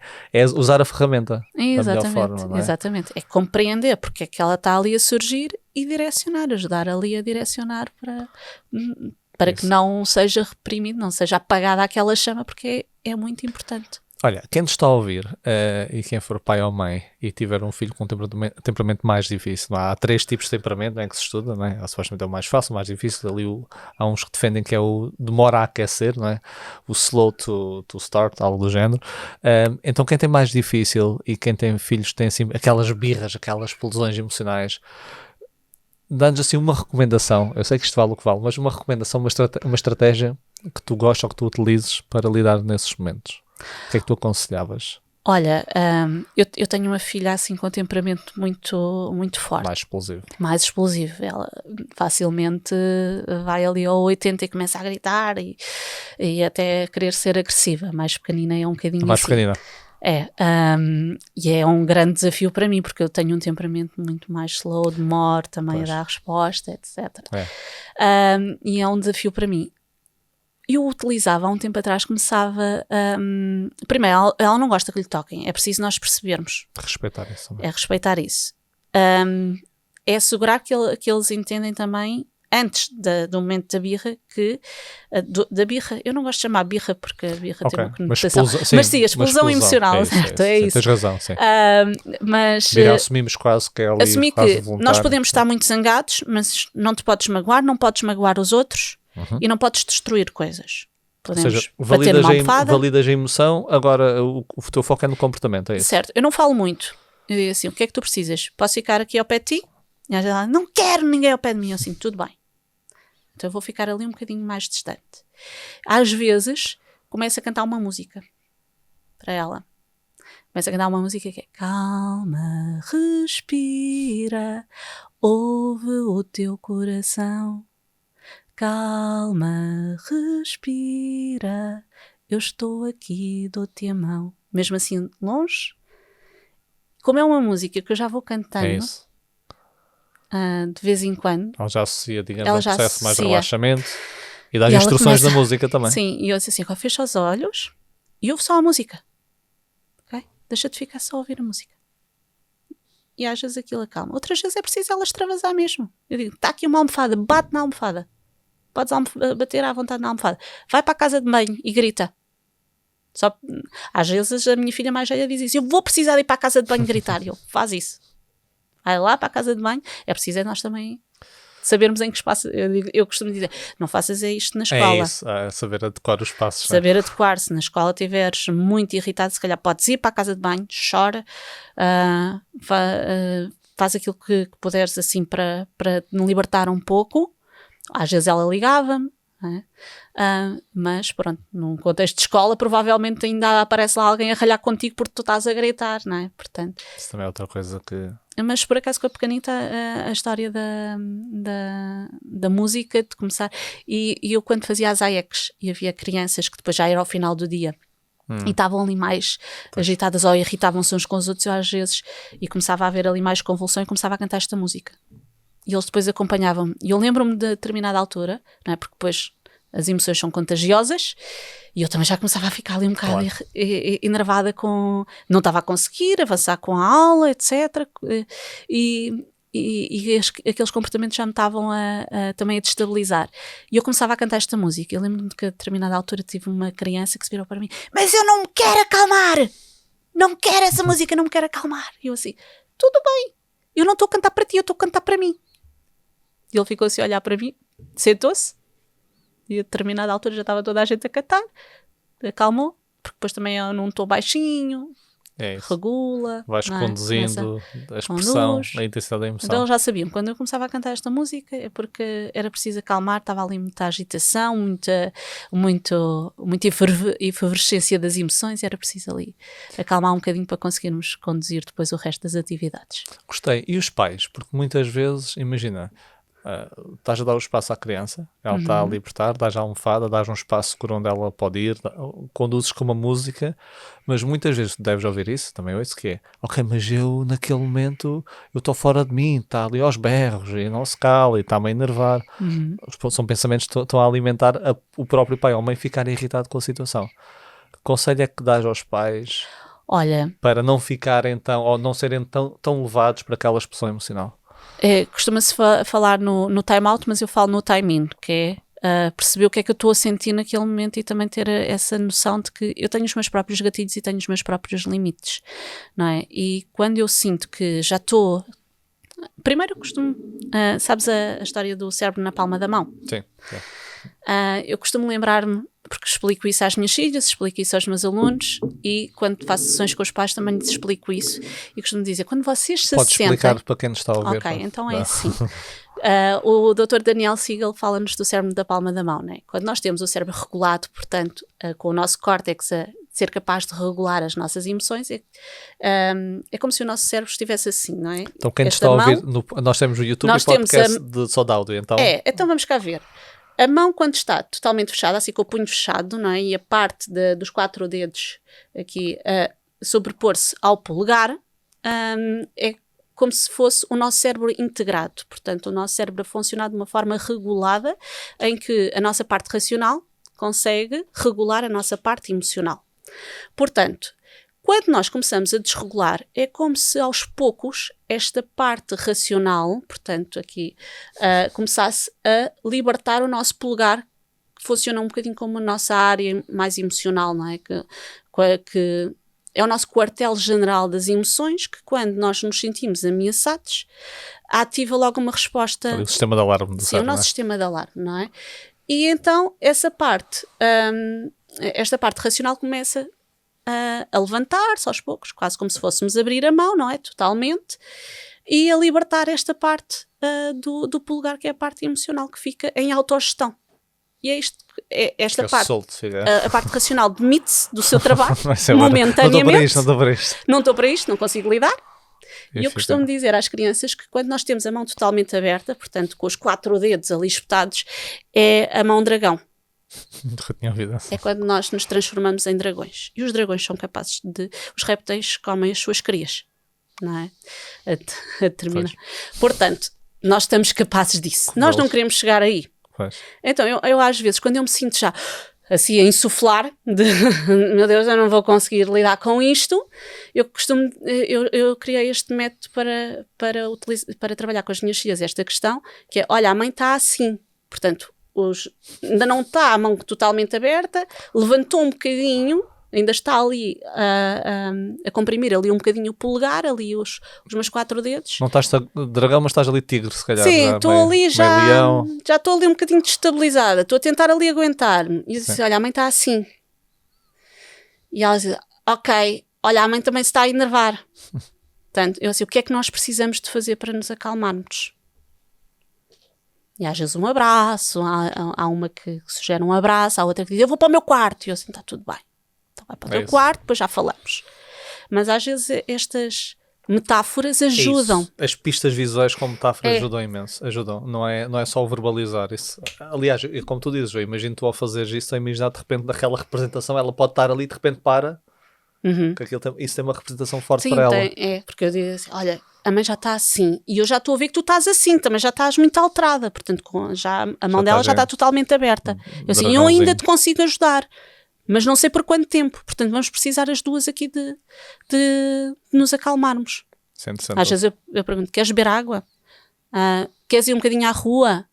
usar a ferramenta da melhor forma, não é? Exatamente, é compreender porque é que ela está ali a surgir e direcionar, ajudar ali a direcionar para que não seja reprimido, não seja apagada aquela chama, porque é muito importante. Olha, quem nos está a ouvir e quem for pai ou mãe e tiver um filho com um temperamento mais difícil, há 3 tipos de temperamento, não é, que se estuda, não é? Supostamente é o mais fácil, o mais difícil, ali há uns que defendem que é o demora a aquecer, não é? O slow to start, algo do género. Então quem tem mais difícil e quem tem filhos tem assim aquelas birras, aquelas explosões emocionais, dá-nos assim uma recomendação, eu sei que isto vale o que vale, mas uma recomendação, uma estratégia que tu gostas ou que tu utilizes para lidar nesses momentos. O que é que tu aconselhavas? Olha, eu tenho uma filha assim com um temperamento muito, muito forte. Mais explosivo. Ela facilmente vai ali ao 80 e começa a gritar e até querer ser agressiva. A mais pequenina é um bocadinho mais assim. Pequenina. E é um grande desafio para mim, porque eu tenho um temperamento muito mais slow, demoro também a dar a resposta, etc. E é um desafio para mim. Eu utilizava há um tempo atrás, começava primeiro, ela não gosta que lhe toquem, é preciso nós percebermos. Respeitar isso. Também. É respeitar isso. É assegurar que eles entendem também, antes do momento da birra, da birra, eu não gosto de chamar birra porque a birra tem uma conotação, mas sim, a explosão emocional, é isso. Tens razão, sim. Mas assumimos quase que é ali, assumir que nós podemos estar muito zangados, mas não te podes magoar, não podes magoar os outros. E não podes destruir coisas. Podemos, ou seja, validas a emoção, agora o teu foco é no comportamento, é isso? Certo, eu não falo muito. Eu digo assim, o que é que tu precisas? Posso ficar aqui ao pé de ti? E ela não quero ninguém ao pé de mim. Eu assim, tudo bem. Então eu vou ficar ali um bocadinho mais distante. Às vezes, começo a cantar uma música para ela. Começo a cantar uma música que é calma, respira, ouve o teu coração. Calma, respira, eu estou aqui, dou-te a mão. Mesmo assim, longe. Como é uma música que eu já vou cantando de vez em quando. Ela já associa, digamos, ao processo mais de relaxamento e dá as instruções da música também. Sim, e eu disse assim, fecha os olhos e ouve só a música. Ok? Deixa de ficar só a ouvir a música. E às vezes aquilo acalma. Outras vezes é preciso ela extravasar mesmo. Eu digo, está aqui uma almofada, bate na almofada. Podes bater à vontade na almofada. Vai para a casa de banho e grita. Só, às vezes a minha filha mais velha diz isso. Eu vou precisar de ir para a casa de banho gritar. E eu, faz isso. Vai lá para a casa de banho. É preciso é nós também sabermos em que espaço. Eu costumo dizer, não faças isto na escola. É isso, saber adequar os passos. Saber adequar. Se na escola estiveres muito irritado, se calhar podes ir para a casa de banho, chora, faz aquilo que puderes assim para me libertar um pouco. Às vezes ela ligava-me, mas pronto, num contexto de escola provavelmente ainda aparece lá alguém a ralhar contigo porque tu estás a gritar, não é? Portanto, isso também é outra coisa que... Mas por acaso com a pequenita a história da música, de começar, e eu quando fazia as AECs e havia crianças que depois já era ao final do dia e estavam ali mais agitadas ou irritavam-se uns com os outros, eu às vezes, e começava a haver ali mais convulsão e começava a cantar esta música. E eles depois acompanhavam-me. E eu lembro-me de determinada altura, não é? Porque depois as emoções são contagiosas e eu também já começava a ficar ali um bocado enervada com... Não estava a conseguir avançar com a aula, etc. E aqueles comportamentos já me estavam também a destabilizar. E eu começava a cantar esta música. Eu lembro-me que a determinada altura tive uma criança que se virou para mim: mas eu não me quero acalmar! Não quero essa música, não me quero acalmar. E eu assim, tudo bem. Eu não estou a cantar para ti, eu estou a cantar para mim. E ele ficou assim a olhar para mim, sentou-se, e a determinada altura já estava toda a gente a cantar, acalmou, porque depois também eu não estou baixinho, regula. Vais conduzindo a expressão, a intensidade da emoção. Então eles já sabiam, quando eu começava a cantar esta música é porque era preciso acalmar, estava ali muita agitação, muita efervescência das emoções, e era preciso ali acalmar um bocadinho para conseguirmos conduzir depois o resto das atividades. Gostei. E os pais? Porque muitas vezes, imagina, estás a dar o espaço à criança, ela está a libertar, dás a almofada, dás um espaço seguro onde ela pode ir, conduzes com uma música, mas muitas vezes tu deves ouvir isso, também ouço que é, ok, mas eu naquele momento eu estou fora de mim, está ali aos berros e não se cala e está-me a enervar. São pensamentos que estão a alimentar o próprio pai ou mãe ficar irritado com a situação. Que conselho é que dás aos pais, olha, para não ficarem ou não serem tão levados para aquela expressão emocional? Costuma-se falar no time out, mas eu falo no time in, que é perceber o que é que eu estou a sentir naquele momento e também ter essa noção de que eu tenho os meus próprios gatilhos e tenho os meus próprios limites, não é? E quando eu sinto que já estou... Primeiro eu costumo... sabes a história do cérebro na palma da mão? Sim. Eu costumo lembrar-me, porque explico isso às minhas filhas, explico isso aos meus alunos, e quando faço sessões com os pais também lhes explico isso, e costumo dizer, quando vocês se Podes sentem... explicar para quem nos está a ouvir. Ok, então é assim. O Dr. Daniel Siegel fala-nos do cérebro da palma da mão, né? Quando nós temos o cérebro regulado, portanto, com o nosso córtex a ser capaz de regular as nossas emoções, é como se o nosso cérebro estivesse assim, não é? Então quem nos está a ouvir, nós temos o YouTube e podcast só de áudio, então... Então vamos cá ver. A mão, quando está totalmente fechada, assim com o punho fechado, não é? E a parte dos 4 dedos aqui sobrepor-se ao polegar, é como se fosse o nosso cérebro integrado. Portanto, o nosso cérebro a funcionar de uma forma regulada, em que a nossa parte racional consegue regular a nossa parte emocional. Portanto, quando nós começamos a desregular, é como se aos poucos esta parte racional, portanto aqui, começasse a libertar o nosso polegar, que funciona um bocadinho como a nossa área mais emocional, não é? Que é o nosso quartel-general das emoções, que quando nós nos sentimos ameaçados, ativa logo uma resposta... O sistema de alarme do cérebro. Sim, o nosso sistema de alarme, não é? E então esta parte racional começa a levantar-se aos poucos, quase como se fôssemos abrir a mão, não é? Totalmente. E a libertar esta parte do polegar, que é a parte emocional, que fica em autogestão. E é esta parte. Solto, a parte racional demite-se do seu trabalho momentaneamente. Não estou para isto, não consigo lidar. E eu costumo dizer às crianças que quando nós temos a mão totalmente aberta, portanto com os 4 dedos ali espetados, é a mão dragão. Nunca tinha ouvido. É quando nós nos transformamos em dragões. E os dragões são capazes de... Os répteis comem as suas crias, não é? A terminar. Portanto, nós estamos capazes disso. Nós não queremos chegar aí. Então, eu às vezes, quando eu me sinto já assim a insuflar de meu Deus, eu não vou conseguir lidar com isto, eu criei este método para trabalhar com as minhas filhas esta questão, que é, olha, a mãe está assim, portanto, ainda não está a mão totalmente aberta, levantou um bocadinho, ainda está ali a comprimir ali um bocadinho o polegar, ali os meus 4 dedos. Não estás dragão, mas estás ali tigre, se calhar. Sim, estou ali já estou ali um bocadinho destabilizada, estou a tentar ali aguentar-me. E eu disse, olha, a mãe está assim. E ela diz, ok, olha, a mãe também se está a enervar. Portanto, eu disse, o que é que nós precisamos de fazer para nos acalmarmos? E às vezes um abraço, há uma que sugere um abraço, há outra que diz, eu vou para o meu quarto. E eu assim, está tudo bem. Então vai para o teu quarto, depois já falamos. Mas às vezes estas metáforas ajudam. As pistas visuais com metáforas ajudam imenso. Ajudam. Não é só o verbalizar. Isso. Aliás, como tu dizes, eu imagino tu ao fazeres isso, a imaginar de repente daquela representação, ela pode estar ali de repente para. Isso tem uma representação forte para ela. Porque eu digo assim, olha, a mãe já está assim, e eu já estou a ver que tu estás assim, também já estás muito alterada, portanto a mão dela já está totalmente aberta. Eu ainda te consigo ajudar, mas não sei por quanto tempo, portanto vamos precisar as duas aqui de nos acalmarmos. Às vezes eu pergunto, queres beber água? Queres ir um bocadinho à rua?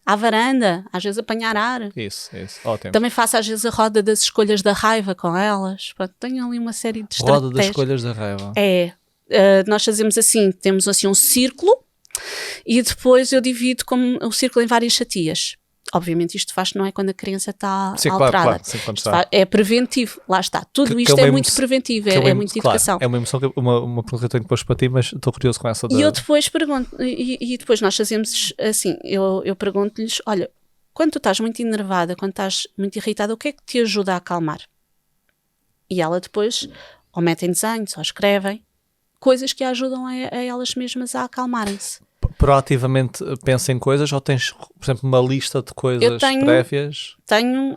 À varanda? Às vezes apanhar ar? Isso, ótimo. Também faço às vezes a roda das escolhas da raiva com elas. Pronto, tenho ali uma série de estratégias. Roda das escolhas da raiva. Nós fazemos assim, temos assim um círculo e depois eu divido o círculo em várias fatias. Obviamente isto faz não é quando a criança está alterada. Claro, sim, quando está. É preventivo, lá está. Tudo isto é muito preventivo, é muito educação. É uma emoção, uma pergunta que eu tenho depois para ti, mas estou curioso com essa. E eu depois pergunto, e depois nós fazemos assim, eu pergunto-lhes, olha, quando tu estás muito enervada, quando estás muito irritada, o que é que te ajuda a acalmar? E ela depois, ou metem desenhos, ou escrevem, coisas que ajudam a elas mesmas a acalmarem-se. Proativamente pensa em coisas ou tens, por exemplo, uma lista de coisas prévias? Tenho,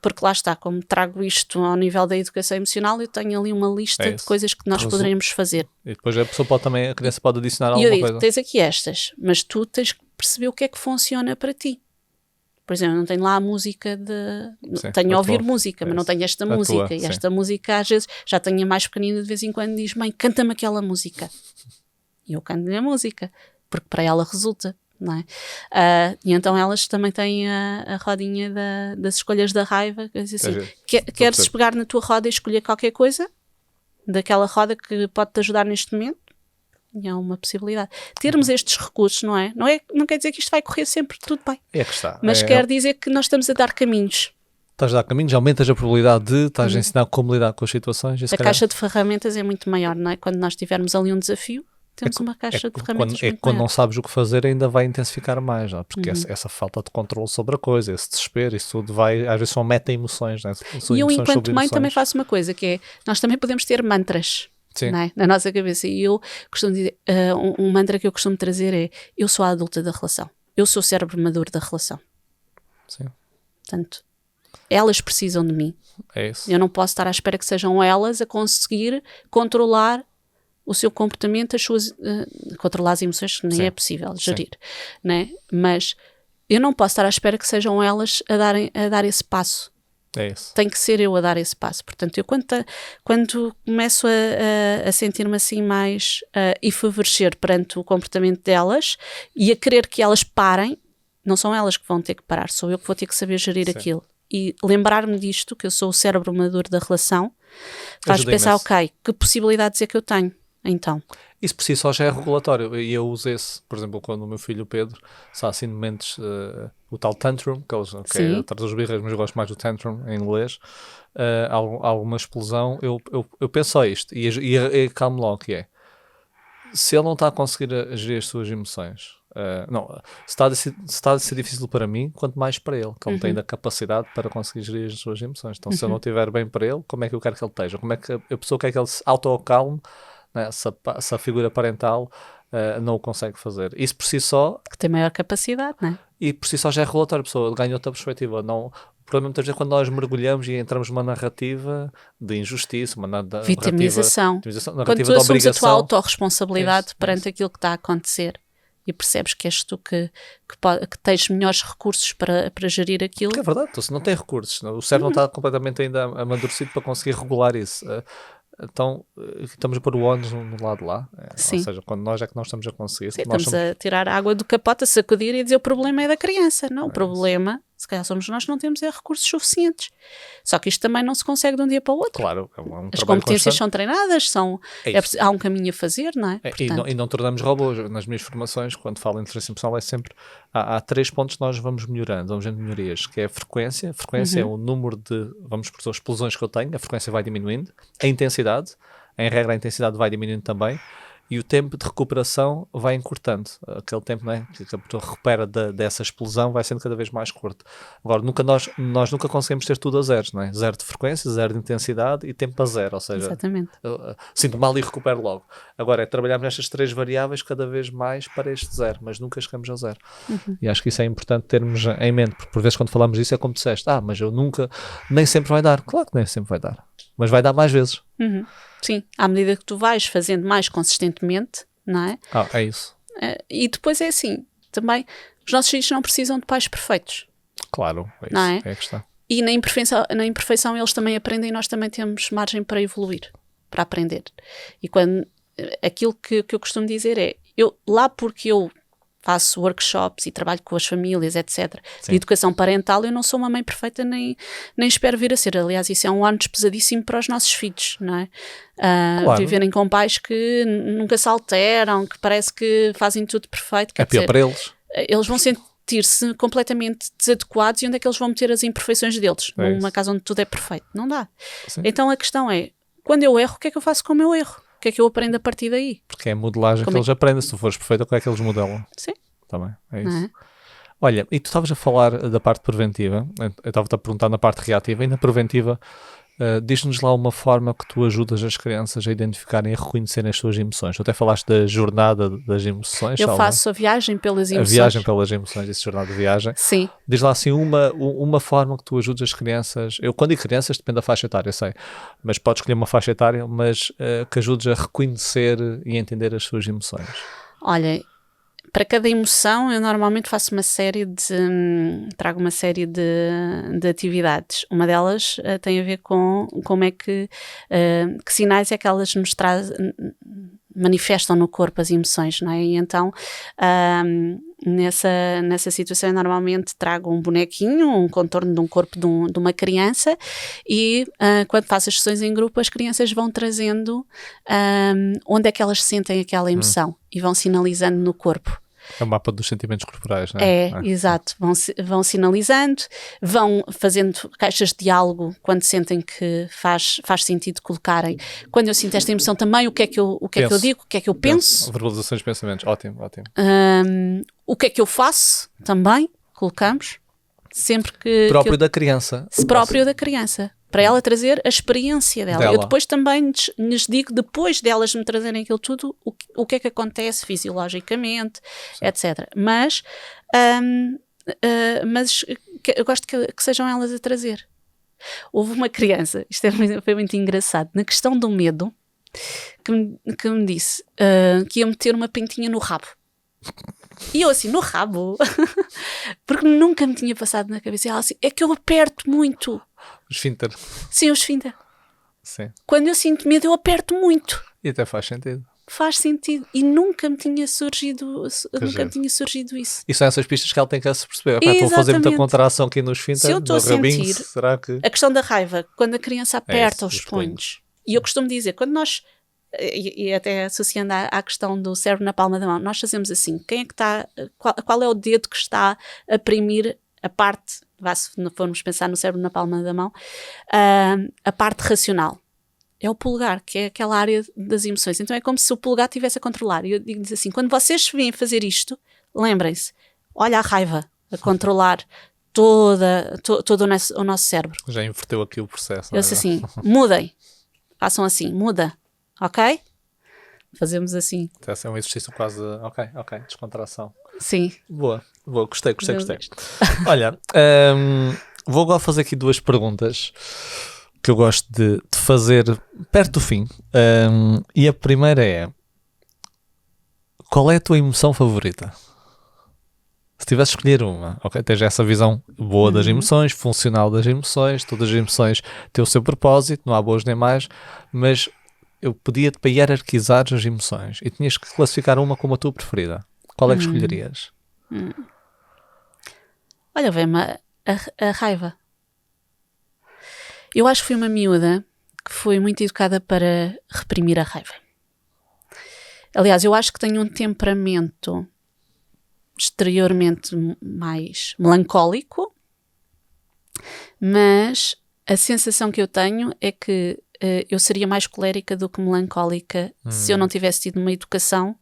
porque lá está, como trago isto ao nível da educação emocional, eu tenho ali uma lista de coisas que nós poderíamos fazer. E depois a criança pode adicionar alguma coisa. E eu digo, tens aqui estas, mas tu tens que perceber o que é que funciona para ti. Por exemplo, eu não tenho lá a música tenho a ouvir música, mas não tenho esta música. E esta música, às vezes, já tenho a mais pequenina de vez em quando diz, mãe, canta-me aquela música. E eu canto-lhe a música, porque para ela resulta, não é? E então elas também têm a rodinha das escolhas da raiva. Assim, queres pegar na tua roda e escolher qualquer coisa daquela roda que pode te ajudar neste momento? E é uma possibilidade. Termos estes recursos, não é? Não quer dizer que isto vai correr sempre tudo bem. É que está. Mas quer dizer que nós estamos a dar caminhos. Estás a dar caminhos, aumentas a probabilidade de estás a ensinar como lidar com as situações. A caixa de ferramentas é muito maior, não é? Quando nós tivermos ali um desafio, temos uma caixa de ferramentas muito quando maior. não sabes o que fazer, ainda vai intensificar mais, não é? Porque essa falta de controle sobre a coisa, esse desespero, isso tudo vai, às vezes são meta-emoções, não é? E eu, enquanto mãe, também faço uma coisa, que é, nós também podemos ter mantras. Não é? Na nossa cabeça, e eu costumo dizer, um mantra que eu costumo trazer é, eu sou a adulta da relação, eu sou o cérebro maduro da relação. Sim. Portanto, elas precisam de mim. É isso. Eu não posso estar à espera que sejam elas a conseguir controlar o seu comportamento, controlar as emoções, que nem é possível gerir, não é? Mas eu não posso estar à espera que sejam elas a dar esse passo. É isso. Tem que ser eu a dar esse passo. Portanto, eu quando começo a sentir-me assim mais efervescer perante o comportamento delas e a querer que elas parem, não são elas que vão ter que parar, sou eu que vou ter que saber gerir aquilo. E lembrar-me disto, que eu sou o cérebro maduro da relação, faz pensar, ok, que possibilidades é que eu tenho? Então. Isso por si só já é regulatório, e eu uso esse, por exemplo, quando o meu filho Pedro está assim de momentos, o tal tantrum, que é atrás dos birras, mas eu gosto mais do tantrum em inglês, alguma explosão, eu penso só isto, e calmo logo, que é, se ele não está a conseguir gerir as suas emoções, se está a ser difícil para mim, quanto mais para ele, que ele tem a capacidade para conseguir gerir as suas emoções. Então se eu não estiver bem para ele, como é que eu quero que ele esteja? Como é que a pessoa quer que ele se auto-acalme, né? Se a figura parental não o consegue fazer? Isso por si só... Que tem maior capacidade, não é? E por si só já é regulatório, a pessoa ganha outra perspectiva. Não, o problema muitas vezes é quando nós mergulhamos e entramos numa narrativa de injustiça, vitimização. Narrativa quando tu assumes a tua autorresponsabilidade perante aquilo que está a acontecer. e percebes que és tu que tens melhores recursos para gerir aquilo. É verdade, então, se não tem recursos, o cérebro não está completamente ainda amadurecido para conseguir regular isso. Então, estamos a pôr o ónus no lado de lá. Ou seja, quando nós é que não estamos a conseguir. Sim, estamos a tirar a água do capote, a sacudir e dizer o problema é da criança. Não, o problema, se calhar somos nós que não temos recursos suficientes. Só que isto também não se consegue de um dia para o outro. Claro, é um as competências constante. São treinadas, há um caminho a fazer, não é? Portanto, e não tornamos robôs. Nas minhas formações, quando falo em inteligência emocional, é sempre há 3 pontos que nós vamos melhorando, vamos vendo melhorias, que é a frequência. A frequência é o número de, vamos por explosões que eu tenho, a frequência vai diminuindo, a intensidade, em regra a intensidade vai diminuindo também, e o tempo de recuperação vai encurtando. Aquele tempo, não é, que a pessoa recupera dessa explosão vai sendo cada vez mais curto. Agora, nós nunca conseguimos ter tudo a zeros, não é? 0 de frequência, 0 de intensidade e tempo a 0, ou seja, exatamente. Sinto mal e recupero logo. Agora, é trabalharmos nestas 3 variáveis cada vez mais para este 0, mas nunca chegamos a 0. E acho que isso é importante termos em mente, porque por vezes quando falamos disso é como disseste, mas eu nunca, nem sempre vai dar. Claro que nem sempre vai dar, mas vai dar mais vezes. Sim, à medida que tu vais fazendo mais consistentemente, não é? É isso. E depois é assim, também, os nossos filhos não precisam de pais perfeitos. Claro, é isso, não é? É a questão. E na imperfeição eles também aprendem e nós também temos margem para evoluir, para aprender. E aquilo que eu costumo dizer é, porque eu faço workshops e trabalho com as famílias, etc., de educação parental, eu não sou uma mãe perfeita nem espero vir a ser. Aliás, isso é um ônus pesadíssimo para os nossos filhos, não é? Claro. Viverem com pais que nunca se alteram, que parece que fazem tudo perfeito. É pior para eles. Eles vão sentir-se completamente desadequados e onde é que eles vão meter as imperfeições deles? Numa casa onde tudo é perfeito. Não dá. Sim. Então a questão é, quando eu erro, o que é que eu faço com o meu erro? O que é que eu aprendo a partir daí? Porque é a modelagem que eles aprendem. Se tu fores perfeito, qual é que eles modelam? Sim. Também, é isso. Olha, e tu estavas a falar da parte preventiva, eu estava-te a perguntar na parte reativa, e na preventiva, diz-nos lá uma forma que tu ajudas as crianças a identificarem e a reconhecerem as suas emoções. Tu até falaste da jornada das emoções. Eu faço a viagem pelas emoções. A viagem pelas emoções, essa jornada de viagem. Sim. Diz lá assim uma forma que tu ajudas as crianças, eu quando digo crianças depende da faixa etária, eu sei, mas podes escolher uma faixa etária, mas que ajudes a reconhecer e entender as suas emoções. Olha, para cada emoção eu normalmente faço trago uma série de atividades. Uma delas tem a ver com como é que sinais é que elas nos manifestam no corpo as emoções, não é? E então nessa situação eu normalmente trago um bonequinho, um contorno de um corpo de uma criança e quando faço as sessões em grupo as crianças vão trazendo onde é que elas sentem aquela emoção e vão sinalizando no corpo. É o mapa dos sentimentos corporais, não é? Exato. Vão sinalizando, vão fazendo caixas de diálogo quando sentem que faz sentido colocarem. Quando eu sinto esta emoção também, o que é que eu digo, o que é que eu penso. Verbalizações de pensamentos, ótimo. O que é que eu faço também, colocamos, sempre que... Próprio da criança. Próprio da criança. Para ela trazer a experiência dela. Eu depois também lhes digo, depois delas me trazerem aquilo tudo, o que é que acontece fisiologicamente, etc. Mas eu gosto que sejam elas a trazer. Houve uma criança, isto foi muito engraçado, na questão do medo, que me disse que ia meter uma pintinha no rabo. E eu assim, no rabo? Porque nunca me tinha passado na cabeça. E ela assim, é que eu aperto muito. O esfíncter. Sim, o esfíncter. Sim. Quando eu sinto medo, eu aperto muito. E até faz sentido. Faz sentido. E nunca me tinha surgido isso. E são essas pistas que ela tem que se perceber. Estou a fazer muita contração aqui no esfíncter, se eu estou a sentir, será que... A questão da raiva, quando a criança aperta os punhos. E eu costumo dizer, quando nós... E até associando à questão do cérebro na palma da mão, nós fazemos assim, quem é que está, qual é o dedo que está a oprimir a parte, se formos pensar no cérebro na palma da mão, a parte racional. É o polegar, que é aquela área das emoções. Então é como se o polegar estivesse a controlar. E eu digo-lhes assim, quando vocês vêm fazer isto, lembrem-se, olha a raiva a controlar todo o nosso cérebro. Já inverteu aqui o processo. Eu disse assim, mudem, façam assim, muda. Ok? Fazemos assim. É um exercício quase... Ok, descontração. Sim. Boa, gostei. Olha, vou agora fazer aqui 2 perguntas que eu gosto de fazer perto do fim. E a primeira é, Qual é a tua emoção favorita? Se tivesse de escolher uma, ok? Tens essa visão boa das emoções, funcional das emoções, todas as emoções têm o seu propósito, não há boas nem más, mas eu pedia-te para hierarquizar as emoções e tinhas que classificar uma como a tua preferida. Qual é que escolherias? Olha, vem-me a raiva. Eu acho que fui uma miúda que foi muito educada para reprimir a raiva. Aliás, eu acho que tenho um temperamento exteriormente mais melancólico, mas a sensação que eu tenho é que eu seria mais colérica do que melancólica se eu não tivesse tido uma educação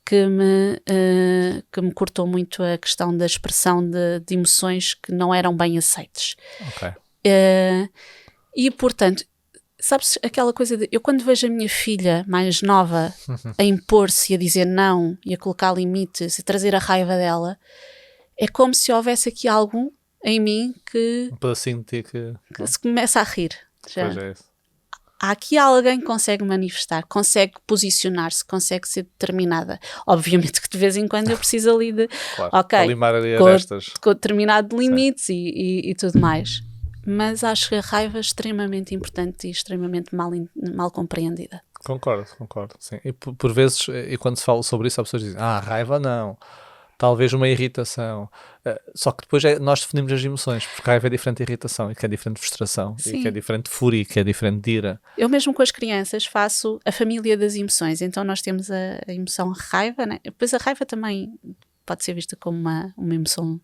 que me cortou muito a questão da expressão de emoções que não eram bem aceites. Ok. E, portanto, sabes aquela coisa de... Eu quando vejo a minha filha mais nova a impor-se e a dizer não e a colocar limites e trazer a raiva dela, é como se houvesse aqui algo em mim que Um pedacinho de ti que se começa a rir. Já. Pois é isso. Há aqui alguém que consegue manifestar, consegue posicionar-se, consegue ser determinada. Obviamente que de vez em quando eu preciso ali de, Claro, ok, para limar ali com arestas. determinado limites e tudo mais. Mas acho que a raiva é extremamente importante e extremamente mal compreendida. Concordo, sim. E por vezes, e quando se fala sobre isso, as pessoas dizem, raiva não, talvez uma irritação. Só que depois nós definimos as emoções, porque raiva é diferente de irritação, e que é diferente de frustração, Sim. e que é diferente de fúria, e que é diferente de ira. Eu mesmo com as crianças faço a família das emoções, então nós temos a emoção raiva, né? Depois a raiva também pode ser vista como uma emoção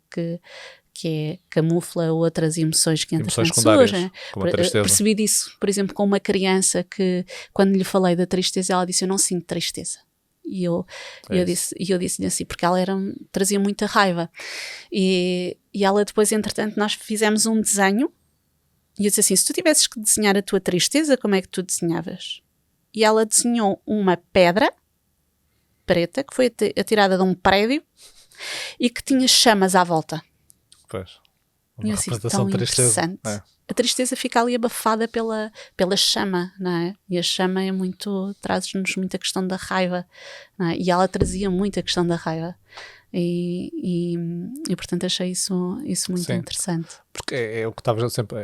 que camufla outras emoções que Emoções entretanto secundárias, surgem. como a tristeza. Percebi disso, por exemplo, com uma criança que, quando lhe falei da tristeza, ela disse, eu não sinto tristeza. E eu disse-lhe assim, porque ela trazia muita raiva. E ela depois, entretanto, nós fizemos um desenho, e eu disse assim, se tu tivesses que desenhar a tua tristeza, como é que tu desenhavas? E ela desenhou uma pedra preta, que foi atirada de um prédio, e que tinha chamas à volta. Pois. E assim, tão interessante. A tristeza fica ali abafada pela chama, não é? E a chama traz-nos muita questão da raiva, não é? E ela trazia muita questão da raiva. E portanto achei isso muito interessante. Porque é o que estavas a dizer sempre,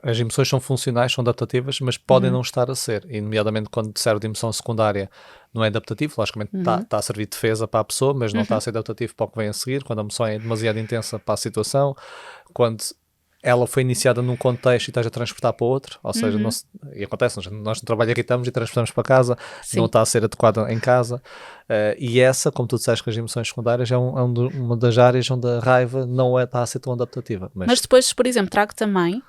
as emoções são funcionais, são adaptativas, mas podem não estar a ser, e nomeadamente quando serve de emoção secundária não é adaptativo, logicamente está a servir de defesa para a pessoa, mas não está a ser adaptativo para o que vem a seguir, quando a emoção é demasiado intensa para a situação, quando ela foi iniciada num contexto e estás a transportar para outro, ou seja, e acontece, nós no trabalho irritamos e transportamos para casa, não está a ser adequada em casa, e essa, como tu disseste, que as emoções secundárias é uma das áreas onde a raiva não está a ser tão adaptativa. Mas depois, por exemplo, trago também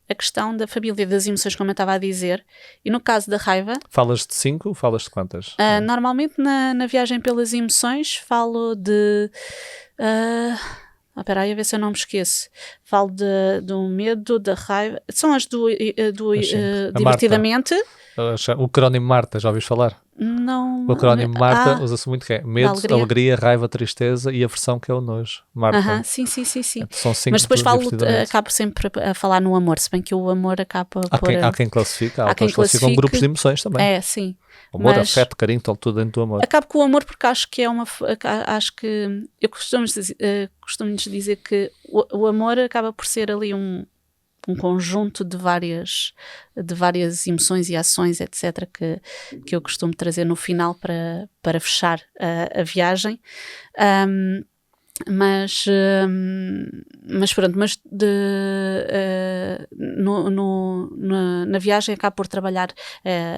a questão da família das emoções, como eu estava a dizer, e no caso da raiva... Falas de 5? Falas de quantas? Normalmente na viagem pelas emoções falo de... espera aí, a ver se eu não me esqueço. Falo do medo, da raiva. São as do divertidamente. O acrónimo Marta, já ouviste falar? Não. O acrónimo Marta usa-se muito, que é medo, alegria, raiva, tristeza e aversão, que é o nojo. Marta. Sim. São 5. Mas depois acabo sempre a falar no amor, se bem que o amor acaba por... Há quem classifica, há quem classificam grupos de emoções também. Sim. Amor, afeto, carinho, estão tudo dentro do amor. Acabo com o amor porque acho que acho que eu costumo-lhes dizer que o amor acaba por ser ali um conjunto de várias emoções e ações, etc., que eu costumo trazer no final para fechar a viagem. Mas pronto, na viagem acabo por trabalhar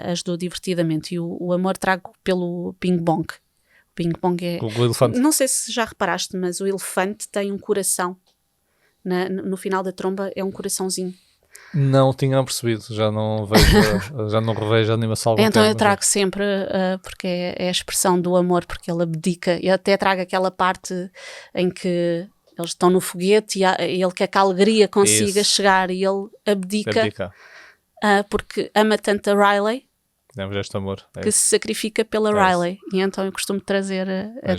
as do divertidamente, e o amor trago pelo ping-pong. O ping-pong é... O elefante. Não sei se já reparaste, mas o elefante tem um coração. No final da tromba é um coraçãozinho. Não tinha percebido, já não revejo a animação há algum então tempo, eu trago sempre, porque é a expressão do amor, porque ele abdica. Eu até trago aquela parte em que eles estão no foguete e ele quer que a alegria consiga chegar, e ele abdica. Porque ama tanto a Riley, este amor, que se sacrifica pela Riley. E então eu costumo trazer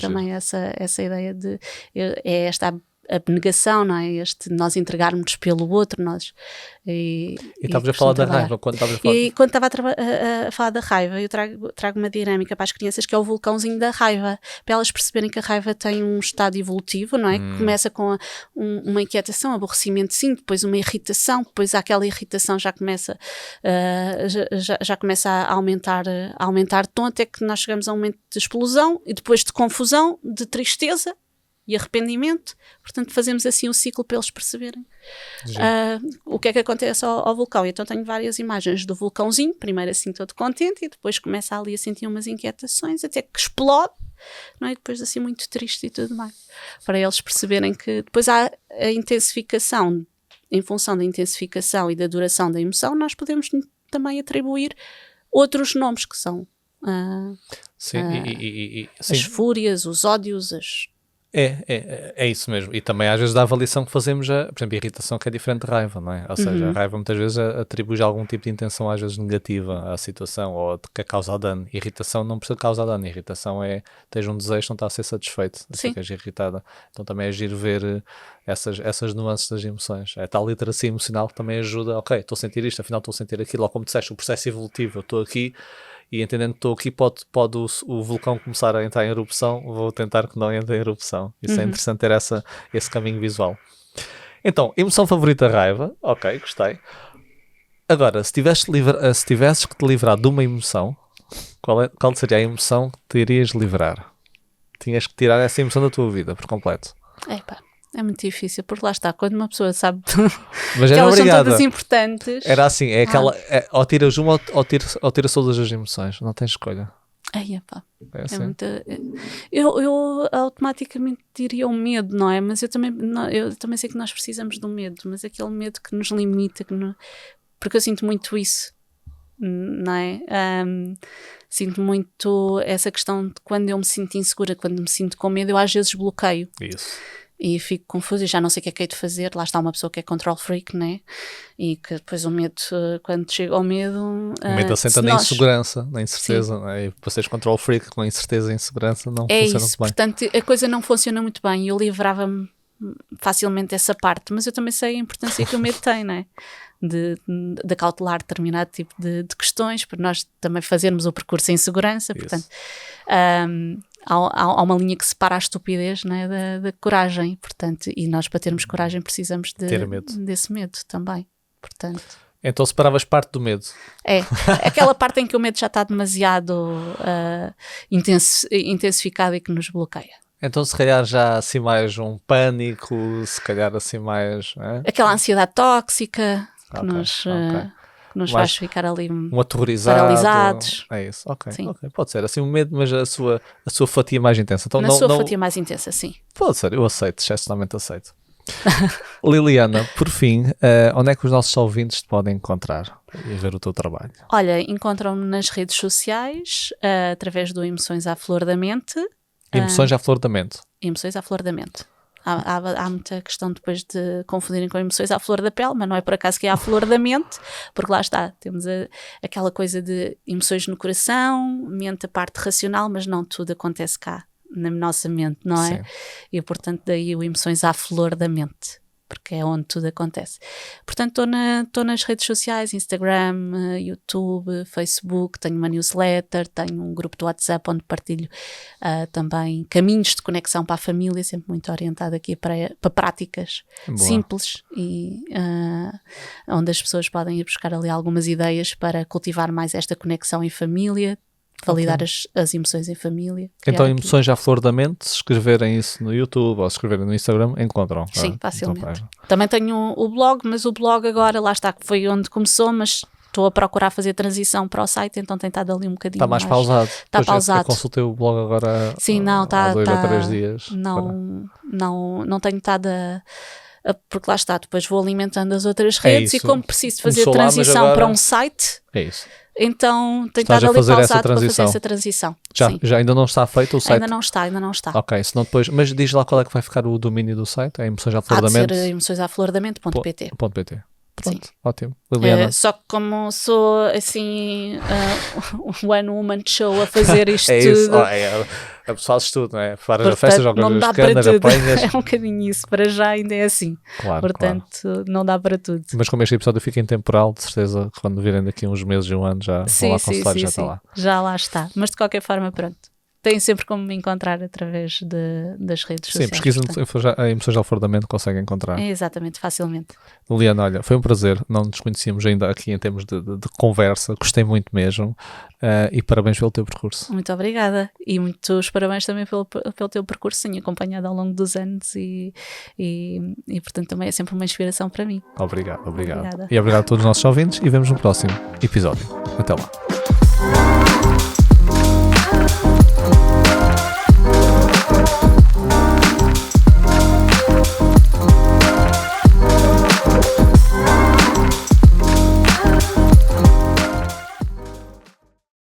também essa ideia de... É esta abnegação, não é? Nós entregarmos pelo outro, E estavas a falar da raiva, quando estavas a falar... E quando estava a falar da raiva, eu trago uma dinâmica para as crianças que é o vulcãozinho da raiva, para elas perceberem que a raiva tem um estado evolutivo, não é? Que começa com uma inquietação, aborrecimento sim, depois uma irritação, depois aquela irritação já começa a aumentar de tom, até que nós chegamos a um momento de explosão e depois de confusão, de tristeza e arrependimento. Portanto, fazemos assim o ciclo para eles perceberem o que é que acontece ao vulcão. Então tenho várias imagens do vulcãozinho, primeiro assim todo contente, e depois começa ali a sentir umas inquietações até que explode, não é? E depois assim muito triste e tudo mais, para eles perceberem que depois há a intensificação. Em função da intensificação e da duração da emoção, nós podemos também atribuir outros nomes que são as fúrias, os ódios, É isso mesmo. E também às vezes da avaliação que fazemos, por exemplo, a irritação, que é diferente de raiva, não é? Ou seja, a raiva muitas vezes atribui algum tipo de intenção, às vezes negativa à situação, ou que causa dano. Irritação não precisa causar dano. Irritação é, tens um desejo, não está a ser satisfeito, ficas irritada. Então também é giro ver essas nuances das emoções. É tal literacia emocional que também ajuda, ok, estou a sentir isto, afinal estou a sentir aquilo, ou como disseste, o processo evolutivo, eu estou aqui, e entendendo que estou aqui, pode o vulcão começar a entrar em erupção, vou tentar que não entre em erupção. Isso é interessante ter esse caminho visual. Então, emoção favorita, raiva. Ok, gostei. Agora, se tivesses que te livrar de uma emoção, qual seria a emoção que te irias livrar? Tinhas que tirar essa emoção da tua vida, por completo. É muito difícil, porque lá está, quando uma pessoa sabe mas que elas obrigada. são todas importantes. Era assim, é aquela, ou tiras uma ou tiras todas as emoções, não tens escolha. É assim. muito, eu automaticamente diria o medo, não é? Mas eu também sei que nós precisamos do medo, mas aquele medo que nos limita, porque eu sinto muito isso, não é? Sinto muito essa questão de quando eu me sinto insegura, quando me sinto com medo, eu às vezes bloqueio. Isso. E fico confusa e já não sei o que é que hei de fazer. Lá está uma pessoa que é control freak, né? E que depois o medo, quando chega ao medo... O medo assenta na insegurança, na incerteza, né? E vocês control freak com incerteza e insegurança não funciona muito bem. Portanto, a coisa não funciona muito bem e eu livrava-me facilmente dessa parte, mas eu também sei a importância que o medo tem, né? De cautelar determinado tipo de questões, para nós também fazermos o percurso em segurança. Portanto, há uma linha que separa a estupidez, né, da coragem, portanto, e nós para termos coragem precisamos desse medo também, portanto. Então separavas parte do medo. É aquela parte em que o medo já está demasiado intensificado e que nos bloqueia. Então se calhar já assim mais um pânico, se calhar assim mais... Aquela ansiedade tóxica que nos faz ficar ali paralisados. É isso, ok. Pode ser assim um medo, mas a sua fatia mais intensa. Então, fatia mais intensa, sim. Pode ser, eu aceito, excepcionalmente aceito. Liliana, por fim, onde é que os nossos ouvintes te podem encontrar e ver o teu trabalho? Olha, encontram-me nas redes sociais, através do Emoções à Flor da Mente. Emoções à Flor da Mente. Emoções à Flor da Mente. Há muita questão depois de confundirem com emoções à flor da pele, mas não é por acaso que é à flor da mente, porque lá está, temos aquela coisa de emoções no coração, mente a parte racional, mas não tudo acontece cá, na nossa mente, não é? Sim. E portanto daí o emoções à flor da mente, porque é onde tudo acontece. Portanto estou nas redes sociais, Instagram, YouTube, Facebook, tenho uma newsletter, tenho um grupo de WhatsApp onde partilho também caminhos de conexão para a família, sempre muito orientado aqui para práticas simples e onde as pessoas podem ir buscar ali algumas ideias para cultivar mais esta conexão em família, validar as emoções em família. Então, emoções à flor da mente, se escreverem isso no YouTube ou se escreverem no Instagram, encontram. Sim, facilmente. Então, também tenho o blog, mas o blog agora, lá está, que foi onde começou, mas estou a procurar fazer transição para o site, então tem estado ali um bocadinho mais... Está mais pausado. Está pausado. Eu consultei o blog agora há 2 ou 3 dias. Não tenho estado porque lá está, depois vou alimentando as outras redes e como preciso fazer transição para um site... É isso. Então tem estado ali pausado para fazer essa transição. Já ainda não está feito o site? Ainda não está. Ok, senão depois, mas diz lá qual é que vai ficar o domínio do site? É emoções à flor da mente? Ser emoçõesaflordamente.pt. Pronto, ótimo. Liliana. Só que como sou assim one woman show a fazer isto É isso, tudo, a pessoa tudo, não é? Preparas a portanto, festa, jogas não dá as canas, para tudo. apanhas. É um bocadinho isso, para já ainda é assim. Claro, Portanto, não dá para tudo. Mas como este episódio fica intemporal, de certeza que quando virem daqui uns meses e um ano já vão lá consolar, já está lá. Já lá está. Mas de qualquer forma, pronto. Tem sempre como me encontrar através das redes sociais. Sim, pesquisa em Emoções de Alfor da Mente, consegue encontrar. É exatamente, facilmente. Liliana, olha, foi um prazer, não nos conhecíamos ainda aqui em termos de conversa, gostei muito mesmo, e parabéns pelo teu percurso. Muito obrigada, e muitos parabéns também pelo teu percurso, tenho acompanhado ao longo dos anos e portanto também é sempre uma inspiração para mim. Obrigado. Obrigada. E obrigado a todos os nossos ouvintes e vemos no próximo episódio. Até lá.